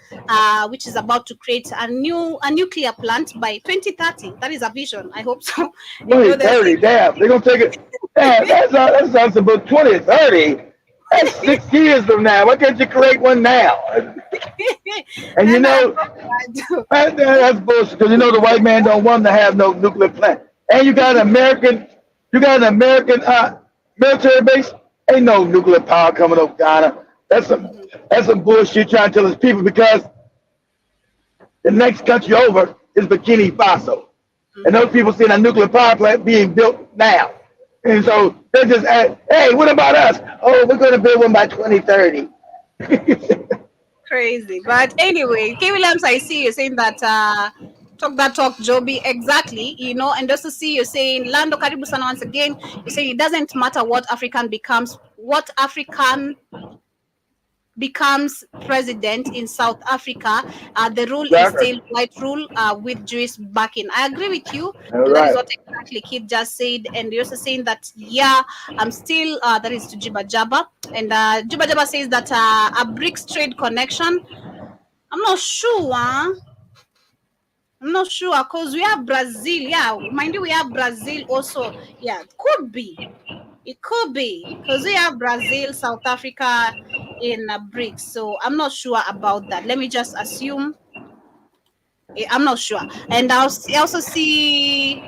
which is about to create a nuclear plant by 2030. That is a vision. I hope so. 2030, damn. They're gonna take it. Damn, that sounds about 2030. That's 6 years from now. Why can't you create one now? And that's bullshit because the white man don't want to have no nuclear plant. And you got an American military base. Ain't no nuclear power coming up Ghana. That's some bullshit trying to tell us people because the next country over is Burkina Faso. And those people see a nuclear power plant being built now. And so they just ask, hey, what about us? Oh, we're going to build one by 2030. Crazy. But anyway, K. Williams, I see you saying that talk, Joby, exactly, and also see you saying, Lando Karibu Sana once again, you say it doesn't matter what African becomes president in South Africa, the rule is still white rule with Jewish backing. I agree with you. That is what exactly Kid just said. And you're also saying that, I'm still, that is to Jiba Jaba. And Jiba Jaba says that a BRICS trade connection, I'm not sure. I'm not sure because we have Brazil. Yeah, mind you, we have Brazil also. Yeah, it could be because we have Brazil, South Africa in BRICS. So I'm not sure about that. Let me just assume I'm not sure. And I also see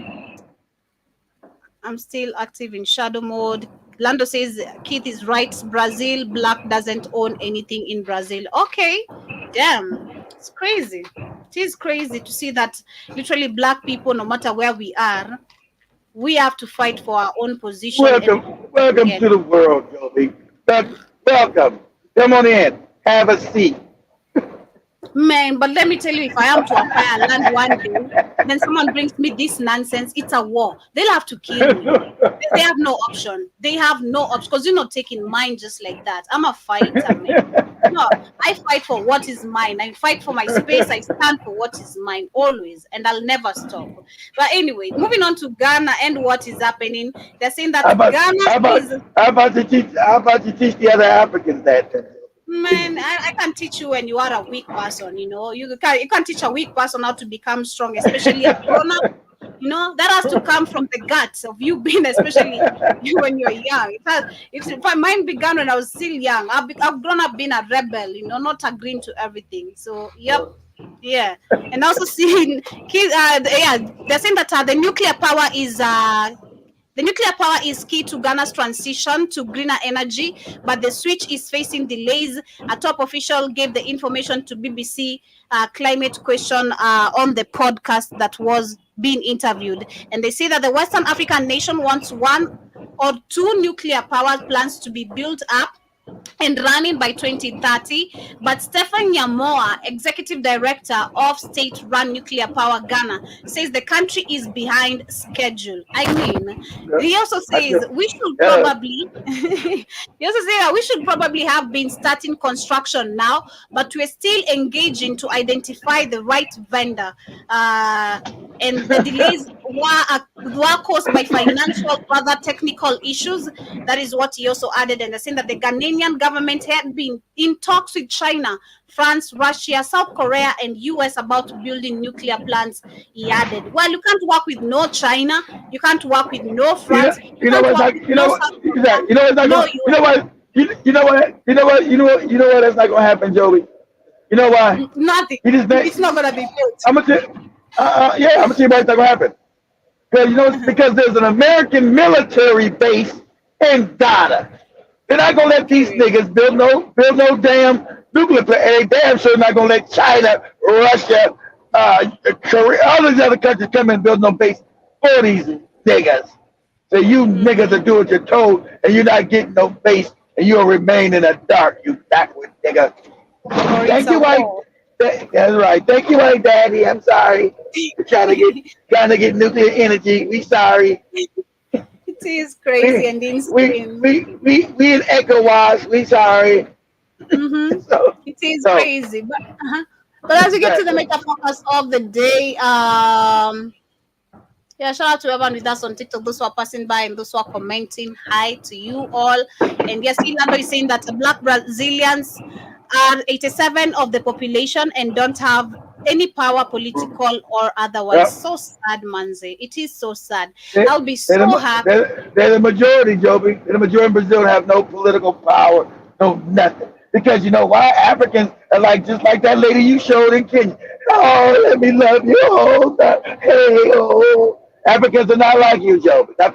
I'm still active in shadow mode. Lando says Keith is right. Brazil, black doesn't own anything in Brazil. Okay, damn, it's crazy. It is crazy to see that literally black people, no matter where we are, we have to fight for our own position. Welcome to the world, Joby. Welcome. Come on in. Have a seat. Man, but let me tell you, if I am to acquire land one day, then someone brings me this nonsense, it's a war. They'll have to kill me. They have no option. They have no option because you're not taking mine just like that. I'm a fighter, man. No, I fight for what is mine. I fight for my space. I stand for what is mine always, and I'll never stop. But anyway, moving on to Ghana and what is happening. They're saying that How about you teach the other Africans that? Man, I can't teach you when you are a weak person. You know, you can't teach a weak person how to become strong, especially a grown-up. You know, that has to come from the guts of you being, especially you when you're young. If mine began when I was still young, I've grown up being a rebel. You know, not agreeing to everything. So, yep. Yeah, and also seeing they're saying that the nuclear power is key to Ghana's transition to greener energy, but the switch is facing delays. A top official gave the information to BBC Climate Question on the podcast that was being interviewed. And they say that the Western African nation wants 1 or 2 nuclear power plants to be built up and running by 2030, but Stephen Nyamoa, executive director of state-run nuclear power Ghana, says the country is behind schedule. I mean, he also says we should probably have been starting construction now, but we're still engaging to identify the right vendor. And the delays were caused by financial, rather technical issues. That is what he also added. And they're saying that the Ghanaian government had been in talks with China, France, Russia, South Korea, and US about building nuclear plants. He added, well, you can't work with no China, you can't work with no France, you know what that's not gonna happen, Joey. You know why? Nothing. It's not gonna be built. I'm gonna tell you why it's not gonna happen. Because there's an American military base in Ghana. They're not gonna let these niggas build no damn nuclear plant. And they damn sure not gonna let China, Russia, Korea, all these other countries come and build no base for these niggas. So you niggas are doing what you're told, and you're not getting no base, and you'll remain in the dark, you backward nigga. Thank you, White. That's right. Thank you, White Daddy. I'm sorry. We're trying to get nuclear energy. We sorry. It is crazy and insane. We in ECOWAS. We sorry. It is crazy. But as we get to the meta focus of the day, shout out to everyone with us on TikTok, those who are passing by and those who are commenting. Hi to you all. And yes, Ilando is saying that the Black Brazilians are 87% of the population and don't have any power, political or otherwise. So sad, Manze. It is so sad. I'll be so happy. They're the majority, Joby. The majority in Brazil have no political power, no nothing. Because you know why? Africans are just like that lady you showed in Kenya. Oh, let me love you. Oh, hey, oh. Africans are not like you, Joby. They're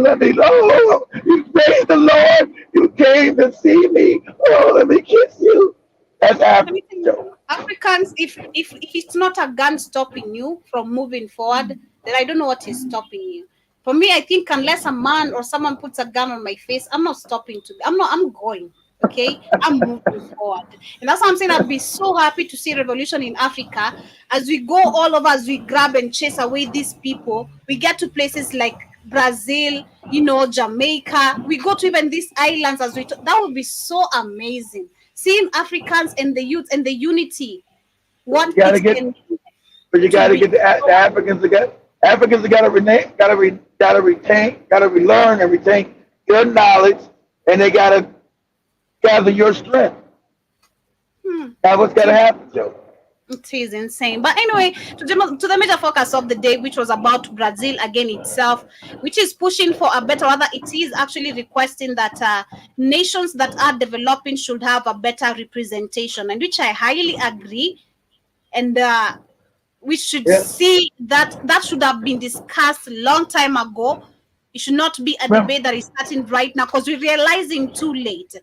let me know. You praise the Lord. You came to see me. Oh, let me kiss you. That's African. Africans, if it's not a gun stopping you from moving forward, then I don't know what is stopping you. For me, I think unless a man or someone puts a gun on my face, I'm not stopping I'm going. Okay, I'm moving forward. And that's why I'm saying I'd be so happy to see revolution in Africa. As we go all over, as we grab and chase away these people, we get to places like Brazil, Jamaica. We go to even these islands that would be so amazing. Seeing Africans and the youth and the unity. But you gotta get the Africans together. Africans gotta relearn and retain your knowledge, and they gotta gather your strength. That's what's gotta happen, Joe. It is insane. But anyway, to the major focus of the day, which was about Brazil again itself, which is pushing for a better, rather it is actually requesting that nations that are developing should have a better representation, and which I highly agree. and we should see that should have been discussed a long time ago. It should not be a debate that is starting right now, because we're realizing too late.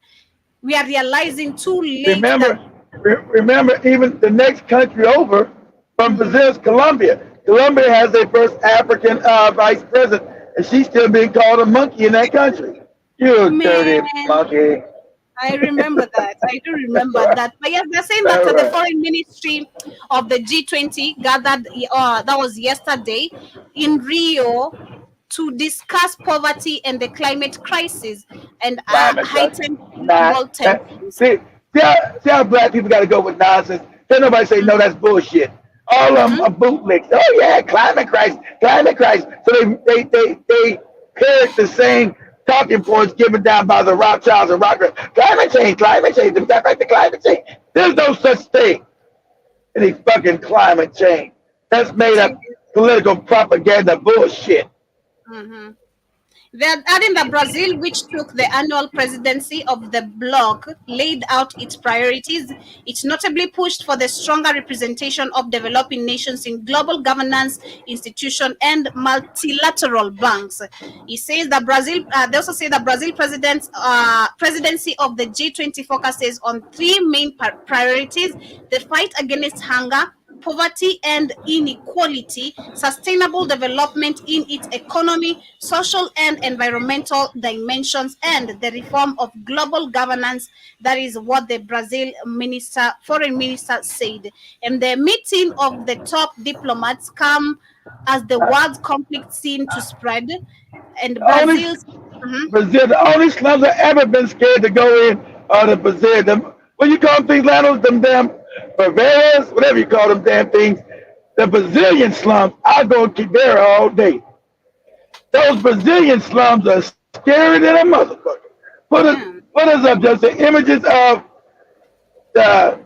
We are realizing too late. Remember, even the next country over from Brazil is Colombia. Colombia has their first African vice president, and she's still being called a monkey in that country. You dirty monkey. I remember that. I do remember that. But yes, they're saying that the foreign ministry of the G20 gathered, that was yesterday, in Rio to discuss poverty and the climate crisis and heightened global tensions. See how black people got to go with nonsense? Can't nobody say, no, that's bullshit. All of them are bootlegs. Oh, yeah, climate crisis. So they parrot the same talking points given down by the Rothschilds and Rockers. Climate change. The climate change. There's no such thing. Any fucking climate change. That's made up political propaganda bullshit. Mm-hmm. They're adding that Brazil, which took the annual presidency of the bloc, laid out its priorities. It notably pushed for the stronger representation of developing nations in global governance, institutions, and multilateral banks. He says that Brazil. They also say that Brazil presidency of the G20 focuses on three main priorities: the fight against hunger, poverty and inequality, sustainable development in its economy, social and environmental dimensions, and the reform of global governance. That is what the Brazil foreign minister said. And the meeting of the top diplomats come as the world's conflict seemed to spread. And Brazil's Brazil, the only slums that ever been scared to go in are the Brazil. What you call them things, Lanos? Them damn favelas, whatever you call them damn things. The Brazilian slums, I go to Kibera all day. Those Brazilian slums are scary than a motherfucker. Put us up just the images of the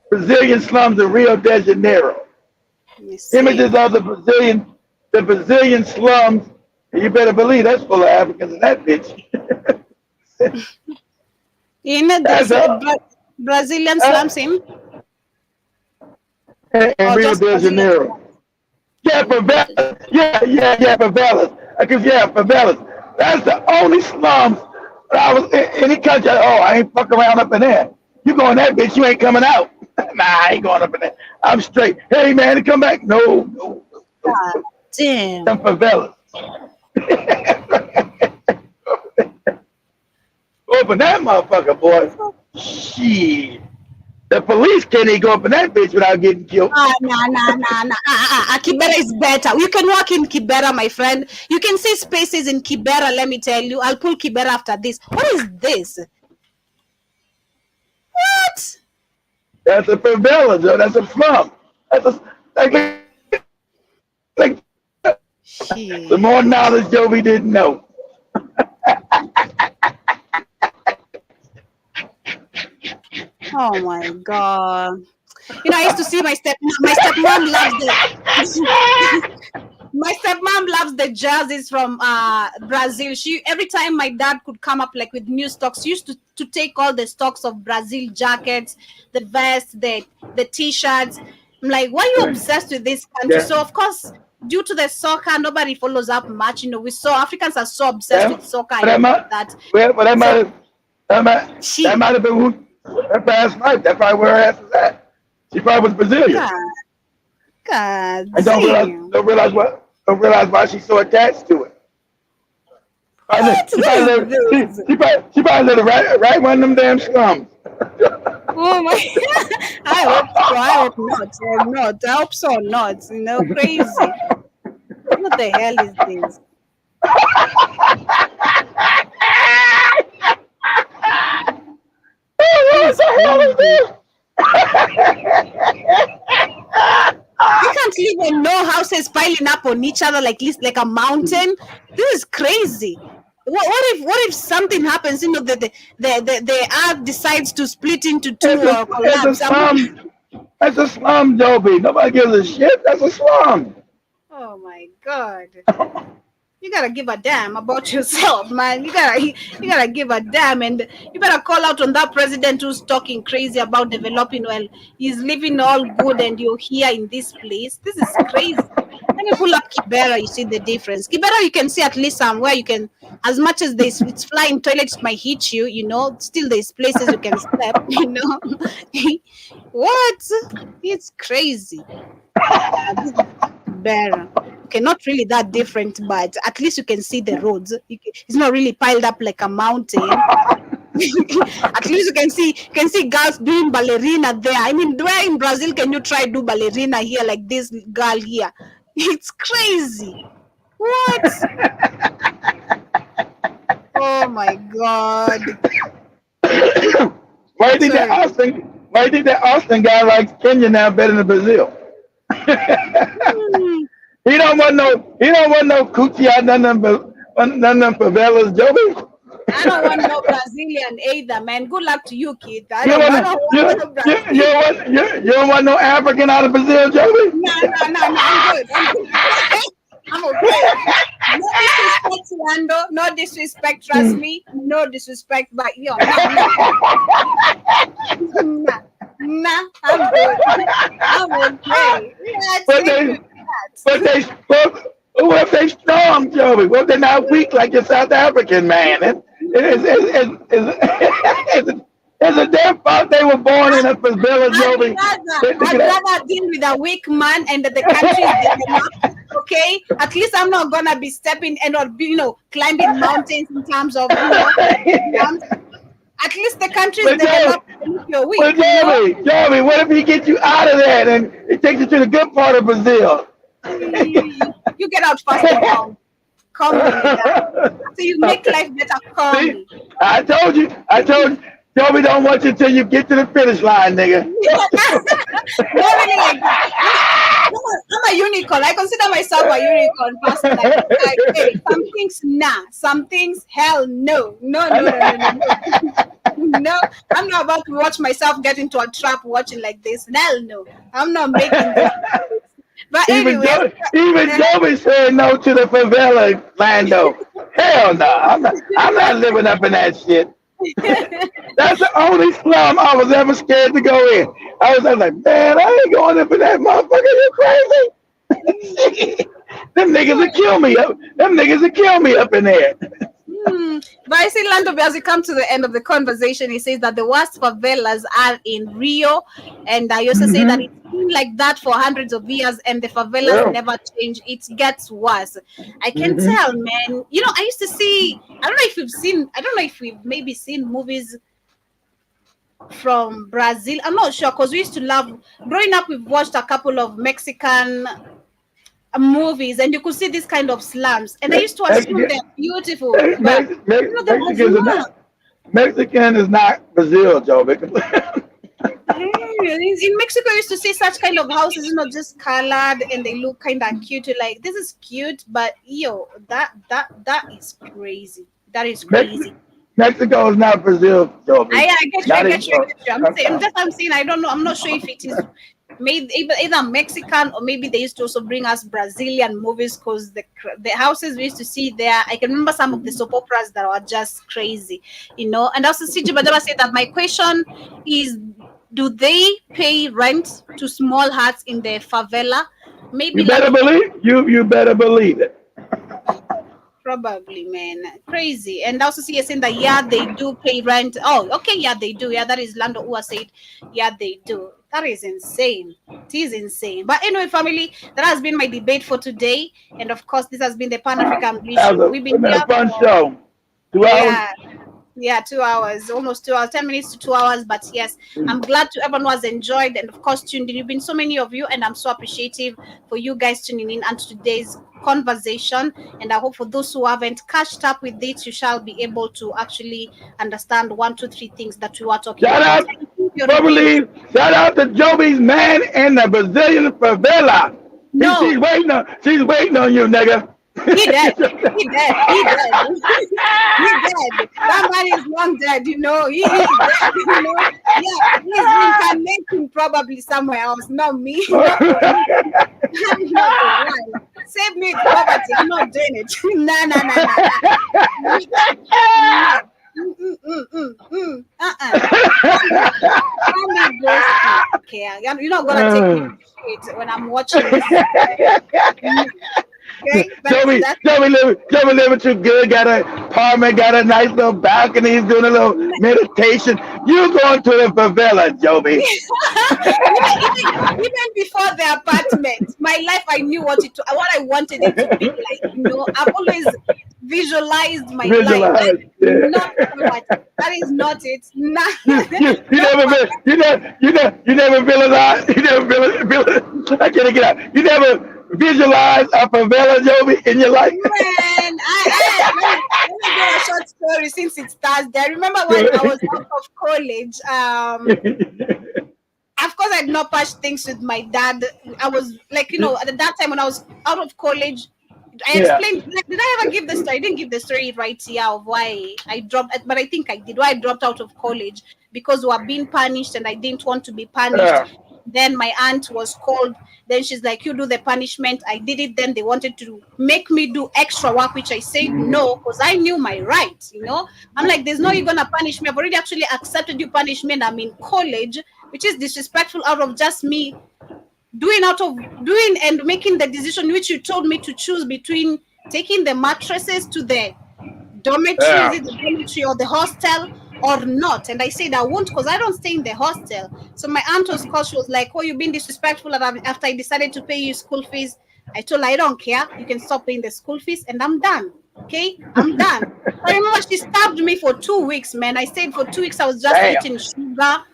Brazilian slums in Rio de Janeiro. Images of the Brazilian slums. And you better believe that's full of Africans in that bitch. In the Brazilian slums in Rio de Janeiro. Yeah, favelas. Yeah, favelas. Favelas. That's the only slums that I was in any country. Oh, I ain't fucking around up in there. You go in that bitch, you ain't coming out. Nah, I ain't going up in there. I'm straight. Hey, man, to come back? No. God damn. Them favelas. Open that motherfucker, boy. Shit. The police can't even go up in that bitch without getting killed. Nah. Kibera is better. You can walk in Kibera, my friend. You can see spaces in Kibera, let me tell you. I'll pull Kibera after this. What is this? What? That's a favela, Joe. That's a slum. The more knowledge Jovi didn't know. Oh my God. You know, I used to see my stepmom loves the jerseys from Brazil. Every time my dad could come up like with new stocks, she used to take all the stocks of Brazil jackets, the vests, the t-shirts. I'm like, why are you obsessed with this country? Yeah. So of course, due to the soccer, nobody follows up much. You know, we saw Africans are so obsessed with soccer. That might have been her past life. That's probably where her ass is at. She probably was Brazilian. God. And don't realize why she's so attached to it. She probably lived right one of them damn slums. Oh my God. I hope so not. You know, crazy. What the hell is this? What the hell is this? You can't live in no houses piling up on each other like a mountain. This is crazy. What if something happens? You know, the earth decides to split into two or collapse. That's a slum, Joby. Nobody gives a shit. That's a slum. Oh my God. you gotta give a damn about yourself, man. You gotta give a damn, and you better call out on that president who's talking crazy about developing. Well, he's living all good, and you're here in this place. This is crazy. Let me pull up Kibera. You see the difference. Kibera, you can see at least somewhere you can, as much as it's flying toilets might hit you, you know, still there's places you can step, you know. What? It's crazy. Kibera. Okay, not really that different, but at least you can see the roads. It's not really piled up like a mountain. At least you can see girls doing ballerina there. I mean, where in Brazil can you try do ballerina here like this girl here? It's crazy. What? Oh my God. Why do you think that Austin guy likes Kenya now better than Brazil? He don't want no coochie out none of them favelas, Joby. I don't want no Brazilian either, man. Good luck to you, kid. I don't want no Brazilian. You don't want no African out of Brazil, Joby? No, I'm good. I'm okay. No disrespect, Lando. No disrespect, trust me. No disrespect, but yo, nah, I'm good. I'm okay. What if they strong, Joey? What if they're not weak like your South African man? It's a damn fault they were born in a favela, Joey. I'd rather deal with a weak man and the country is developed. Okay, at least I'm not gonna be stepping and or be, climbing mountains in terms of, at least the country is developed. You're weak. But Joey, what if he gets you out of that and he takes you to the good part of Brazil? You get out fast and come so you make life better. Come. I told you. Joey don't want you till you get to the finish line, nigga. Not really like that. I'm a unicorn. I consider myself a unicorn personally. Like, hey, some things some things hell no. No. No, I'm not about to watch myself get into a trap watching like this. Hell no. I'm not making that. But anyway, even Joey said no to the favela, Lando. Hell no, I'm not living up in that shit. That's the only slum I was ever scared to go in. I was like, man, I ain't going up in that motherfucker. You crazy? Them niggas will kill me up. Them niggas will kill me up in there. But I see, Lando, as we come to the end of the conversation, he says that the worst favelas are in Rio, and I also say that it's been like that for hundreds of years, and the favelas never change. It gets worse. I can tell, man. I used to see. I don't know if we've maybe seen movies from Brazil. I'm not sure, because we used to love growing up. We've watched a couple of Mexican movies, and you could see this kind of slums, and I used to assume they're beautiful. Mexican is not Brazil, Joe. In Mexico, I used to see such kind of houses, just colored, and they look kind of cute. Like, this is cute, but that is crazy. That is crazy. Mexico is not Brazil, Joe. I get you. I'm saying I don't know. I'm not sure if it is made either Mexican, or maybe they used to also bring us Brazilian movies, because the houses we used to see there, I can remember some of the soap operas that were just crazy, And also CJ Badaba said that my question is, do they pay rent to small huts in the favela? Maybe you better believe it. Probably, man. Crazy. And also see saying that they do pay rent. Oh, okay, they do. That is Lando Ua said. They do. That is insane. It is insane. But anyway, family, that has been my debate for today. And of course, this has been the Pan-African Bliss Show. We've been here a fun show. 2 hours. Yeah, 2 hours, almost 2 hours, 10 minutes to 2 hours. But yes, I'm glad to everyone who has enjoyed and of course tuned in. You've been so many of you, and I'm so appreciative for you guys tuning in and today's conversation. And I hope for those who haven't catched up with it, you shall be able to actually understand 1, 2, 3 things that we were talking about. Shout out to Joby's man in the Brazilian favela. No. She's waiting on you, nigga. He dead. That man is long dead, He's dead, Yeah, he's reincarnating probably somewhere else, not me. I'm not the one. Save me with poverty. I'm not doing it. Nah. Okay, you're not gonna take me shit when I'm watching this. Okay, Joey living too good. Got a apartment, got a nice little balcony. He's doing a little meditation. You going to the favela, Joey? even before the apartment, my life, I knew what I wanted it to be like. I've always visualized my life. That is not it. Nah. You never visualized. I can't get out. You never visualize a favela, Joey, in your life? Man, let me give a short story since it's Thursday. I remember when I was out of college. Of course, I had not patched things with my dad. I was like, at that time when I was out of college, I explained. Did I ever give the story? I didn't give the story right here of why I dropped, but I think I did. Why I dropped out of college because we were being punished and I didn't want to be punished. Then my aunt was called. Then she's like, you do the punishment. I did it. Then they wanted to make me do extra work, which I said no, because I knew my rights, I'm like, there's no you're going to punish me. I've already actually accepted you punishment. I'm in college, which is disrespectful out of just me doing and making the decision which you told me to choose between taking the mattresses to the dormitory, is it the dormitory or the hostel or not? And I said I won't because I don't stay in the hostel. So my aunt was called. She was like, oh, you've been disrespectful after I decided to pay you school fees. I told her I don't care. You can stop paying the school fees and I'm done. Okay, I'm done. I remember she stabbed me for 2 weeks, man. I stayed for 2 weeks. I was just eating sugar.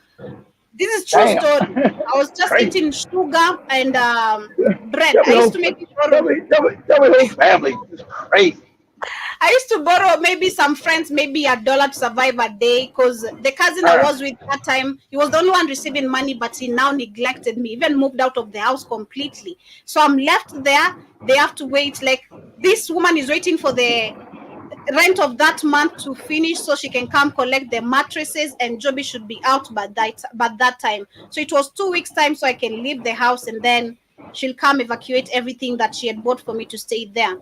This is true story. I was just eating sugar and bread. I used to make it Tell me whole family is crazy. I used to borrow maybe some friends, maybe $1 to survive a day because the cousin I was with that time, he was the only one receiving money, but he now neglected me, even moved out of the house completely. So I'm left there. They have to wait. Like this woman is waiting for the rent of that month to finish so she can come collect the mattresses and Joby should be out by that time. So it was 2 weeks time so I can leave the house and then she'll come evacuate everything that she had bought for me to stay there.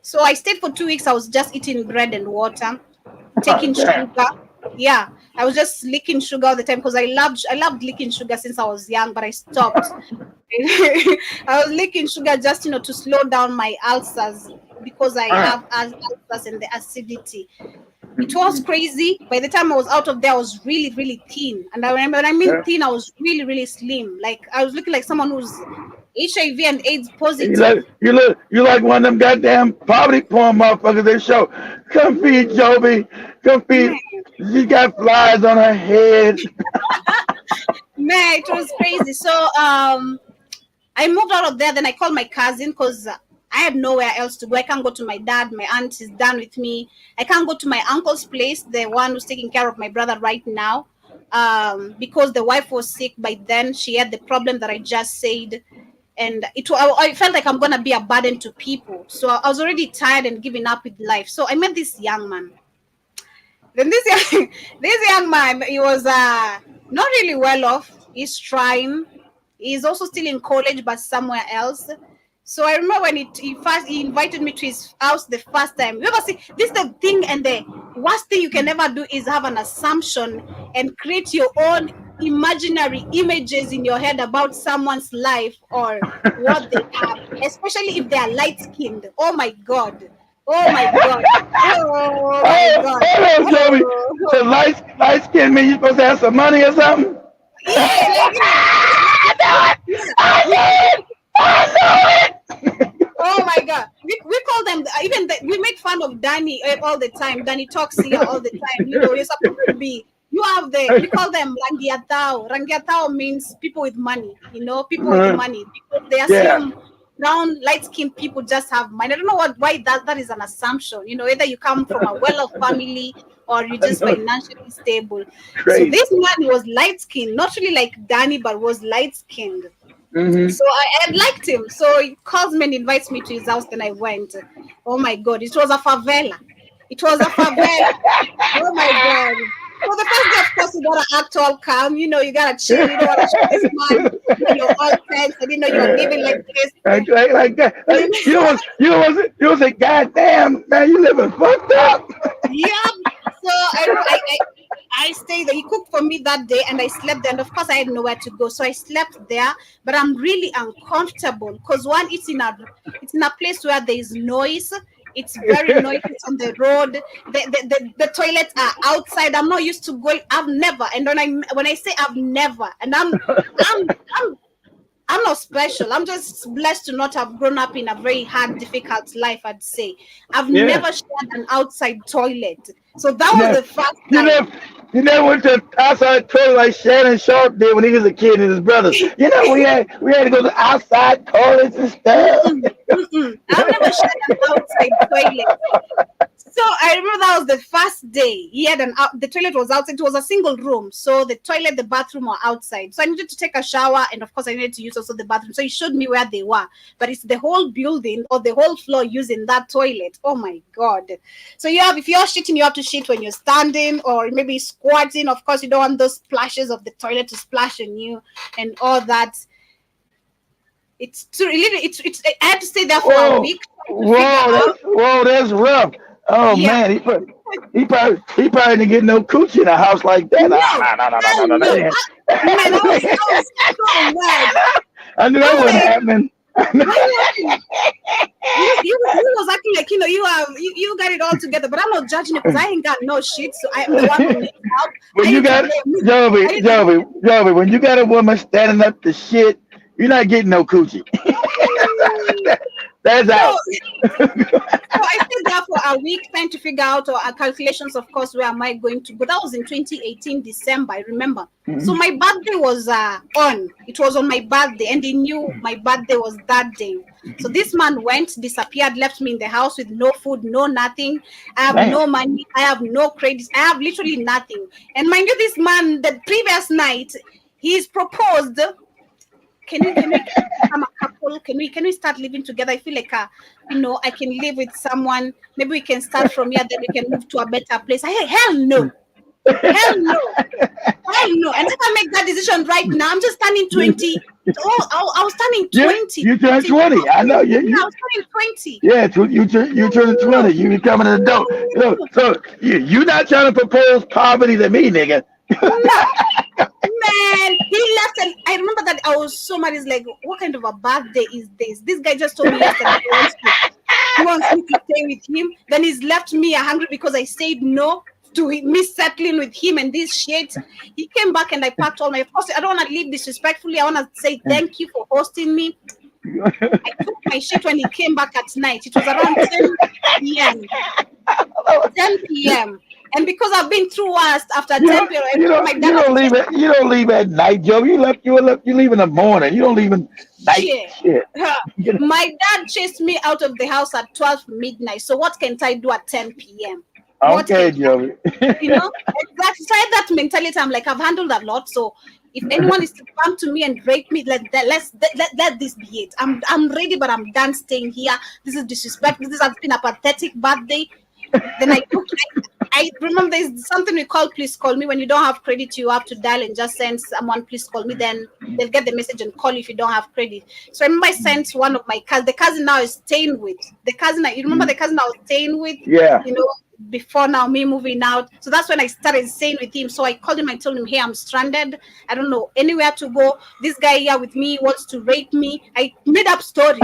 So I stayed for 2 weeks. I was just eating bread and water, taking sugar. Yeah, I was just licking sugar all the time because I loved licking sugar since I was young, but I stopped. I was licking sugar just to slow down my ulcers because I have ulcers and the acidity. It was crazy. By the time I was out of there, I was really, really thin. And I remember when I mean thin, I was really, really slim. Like I was looking like someone who's HIV and AIDS positive. You like one of them goddamn poverty porn motherfuckers they show. Come feed Joby. Come feed. She got flies on her head. Man, it was crazy. So I moved out of there. Then I called my cousin because I had nowhere else to go. I can't go to my dad. My aunt is done with me. I can't go to my uncle's place, the one who's taking care of my brother right now, because the wife was sick by then. She had the problem that I just said. And I felt like I'm going to be a burden to people. So I was already tired and giving up with life. So I met this young man. Then this young man, he was not really well off. He's trying. He's also still in college, but somewhere else. So I remember when he invited me to his house the first time. You ever see this is the thing, and the worst thing you can ever do is have an assumption and create your own imaginary images in your head about someone's life or what they have, especially if they are light-skinned. Oh my God. Oh my God. Oh my God. Hold on, Joby. So light skin mean you supposed to have some money or something? Yeah, I know it. Oh my God. We call them, we make fun of Danny all the time. Danny talks here all the time. You're supposed to be. We call them rangiatao. Rangiatao means people with money, people with money. Because they assume brown, light-skinned people just have money. I don't know why that is an assumption. Either you come from a well-off family or you're just financially stable. Crazy. So this man was light-skinned, not really like Danny, but was light-skinned. Mm-hmm. So I liked him. So he calls me and invites me to his house. Then I went. Oh my God, it was a favela. It was a favela. Oh my God. So the first day, of course, you gotta act all calm. You gotta chill. You don't wanna show this man. You're all tense. I didn't know you were living like this. Like that. You was like, God damn, man, you living fucked up. Yep. So I stayed there. He cooked for me that day, and I slept there. And of course, I had nowhere to go, so I slept there. But I'm really uncomfortable because one, it's in a place where there is noise. It's very noisy. It's on the road. The toilets are outside. I'm not used to going. I've never. And when I say I've never, and I'm not special. I'm just blessed to not have grown up in a very hard, difficult life, I'd say. I've never shared an outside toilet. So that was the first time. You never went to outside toilet like Shannon Sharp did when he was a kid and his brothers. We had to go to outside toilets and stuff. I've never shared an outside toilet. So I remember that was the first day. He had the toilet was outside. It was a single room. So the toilet, the bathroom were outside. So I needed to take a shower. And of course, I needed to use also the bathroom. So he showed me where they were. But it's the whole building or the whole floor using that toilet. Oh, my God. So if you're shitting, you have to shit when you're standing or maybe squatting. Of course, you don't want those splashes of the toilet to splash on you and all that. It's I had to stay there for a week. Whoa, that's rough. Oh man, he probably didn't get no coochie in a house like that. No. Man, I was so mad. I knew that wasn't happening. You was acting like you got it all together, but I'm not judging it because I ain't got no shit. So I'm the one who needs help. When you got Jovi, when you got a woman standing up to shit, you're not getting no coochie. That's out. So I stayed there for a week trying to figure out calculations, of course, where am I going to go. That was in 2018, December, I remember. Mm-hmm. So my birthday was it was on my birthday, and he knew my birthday was that day. So this man disappeared, left me in the house with no food, no nothing. I have no money. I have no credits. I have literally nothing. And mind you, this man, the previous night, he's proposed. Can we become a couple? Can we start living together? I feel like I can live with someone. Maybe we can start from here, then we can move to a better place. Hell no. Hell no. And if I make that decision right now, I'm just turning 20. I was turning 20. You turned 20. I know. I was turning 20. Yeah, you turned 20. You becoming an adult. So you're not trying to propose poverty to me, nigga. Man, he left, and I remember that I was so mad. He's like, what kind of a birthday is this? This guy just told me yesterday he wants me to stay with him. Then he's left me hungry because I said no to me settling with him and this shit. He came back and I packed all my, of course, I don't want to leave disrespectfully. I want to say thank you for hosting me. I took my shit when he came back at night. It was around 10 p.m. 10 p.m. And because I've been through worst after 10 p.m. You don't leave at night, Joe. You leave in the morning. You don't leave in night. Shit. My dad chased me out of the house at 12 midnight. So what can I do at 10 p.m.? Okay, Joe. Exactly. So I had that mentality. I'm like, I've handled a lot. So if anyone is to come to me and rape me, let this be it. I'm ready, but I'm done staying here. This is disrespect. This has been a pathetic birthday. Then I remember there's something we call please call me. When you don't have credit, you have to dial and just send someone please call me. Then they'll get the message and call you if you don't have credit. So I remember I sent one of my cousins. The cousin now is staying with. You remember the cousin I was staying with? Yeah. Before now me moving out. So that's when I started staying with him. So I called him and told him, hey, I'm stranded. I don't know anywhere to go. This guy here with me wants to rape me. I made up stories.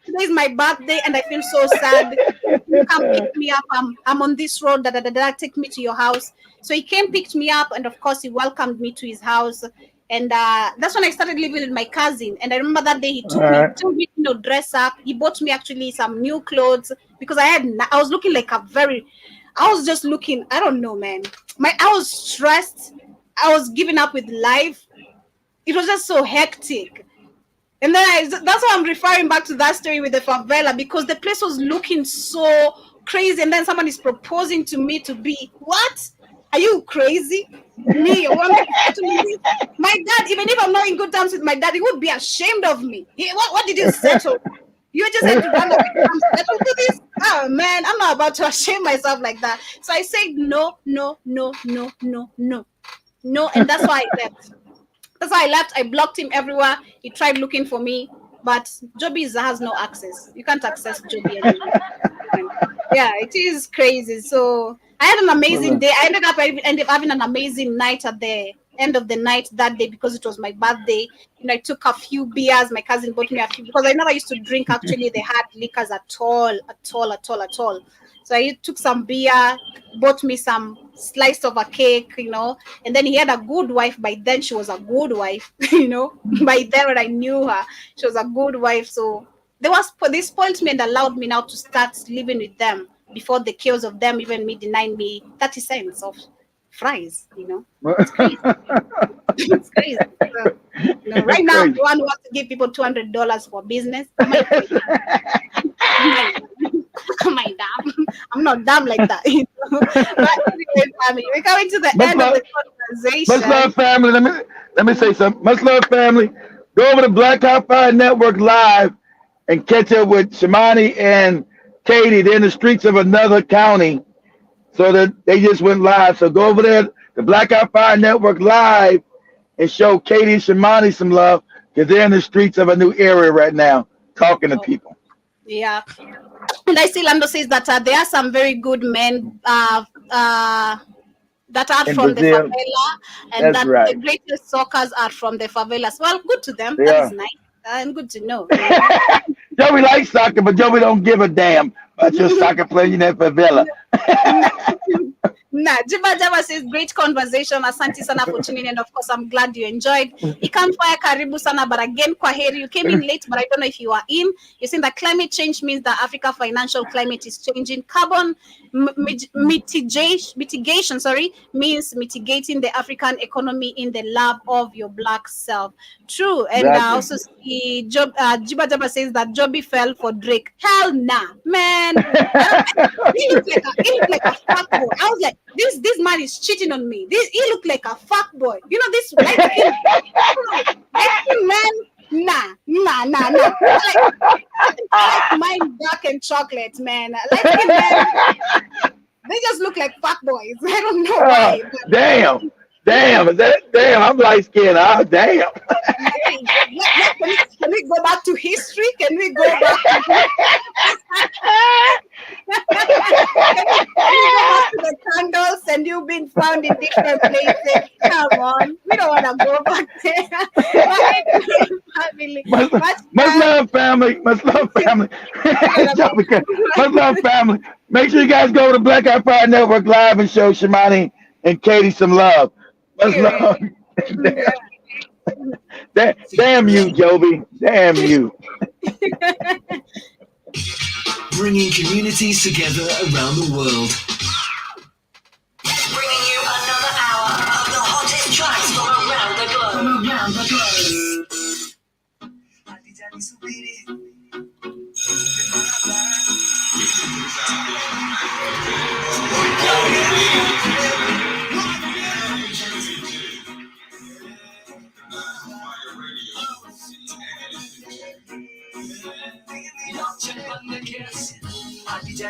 Today's my birthday and I feel so sad. You come pick me up. I'm on this road. Take me to your house. So he came, picked me up, and of course he welcomed me to his house. And that's when I started living with my cousin. And I remember that day he took me to dress up. He bought me actually some new clothes because I was looking like I was just looking, I don't know, man. I was stressed. I was giving up with life. It was just so hectic. And then that's why I'm referring back to that story with the favela, because the place was looking so crazy. And then someone is proposing to me to be, what? Are you crazy? Me, my dad, even if I'm not in good terms with my dad, he would be ashamed of me. What did you settle? You just had to run away from settle to this. Oh man, I'm not about to shame myself like that. So I said no, and that's why I left. That's why I left. I blocked him everywhere. He tried looking for me, but Joby has no access. You can't access Joby anymore. Yeah, it is crazy. So I had an amazing day. I ended up having an amazing night at the end of the night that day because it was my birthday. I took a few beers. My cousin bought me a few because I never used to drink actually the hard liquors at all. So I took some beer, bought me some slice of a cake, and then he had a good wife. By then she was a good wife, by then when I knew her, she was a good wife. So they spoiled me and allowed me now to start living with them before the chaos of them even denying me 30 cents of fries, It's crazy. It's crazy. So, right now, one wants to give people $200 for business. Am I dumb? I'm not dumb like that. But anyway, family, we're coming to the end of the conversation. Much love, family. Let me say something. Much love, family. Go over to Black Hot Fire Network Live and catch up with Shamani and Katie. They're in the streets of another county. So that they just went live. So go over there, the Black Hot Fire Network Live, and show Katie and Shamani some love because they're in the streets of a new area right now talking to people. Yeah. And I see Lando says that there are some very good men that are in from Brazil. the favela, and that the greatest soccers are from the favelas. Well, good to them. That is nice and good to know. Joey likes soccer, but Joey don't give a damn about your soccer playing in that favela. Nah, Jiba says great conversation. Asante sana for tuning in, and of course I'm glad you enjoyed. Ikan Fire karibu sana, but again Kwaheri, you came in late, but I don't know if you are in. You're saying that climate change means that Africa financial climate is changing. Carbon mitigation means mitigating the African economy in the lab of your black self. True. And also see Jiba says that Joby fell for Drake. Hell nah, man. He looked like a fuck boy. I was like, this man is cheating on me. He looked like a fuck boy. This light-skinned man. Nah. Like mine dark and chocolate, man. Light-skinned men, they just look like fuck boys. I don't know why. Damn. I'm light skinned. Oh, damn. Can we go back to history? Can we go back to the candles and you've been found in different places? Come on. We don't want to go back there. Much love, family. Much love, family. Make sure you guys go to Black Hot Fire Network Live and show Shamani and Katie some love. Much love. Damn you, Joby. Damn you. Bringing communities together around the world. Bringing you another hour of the hottest tracks from around the globe.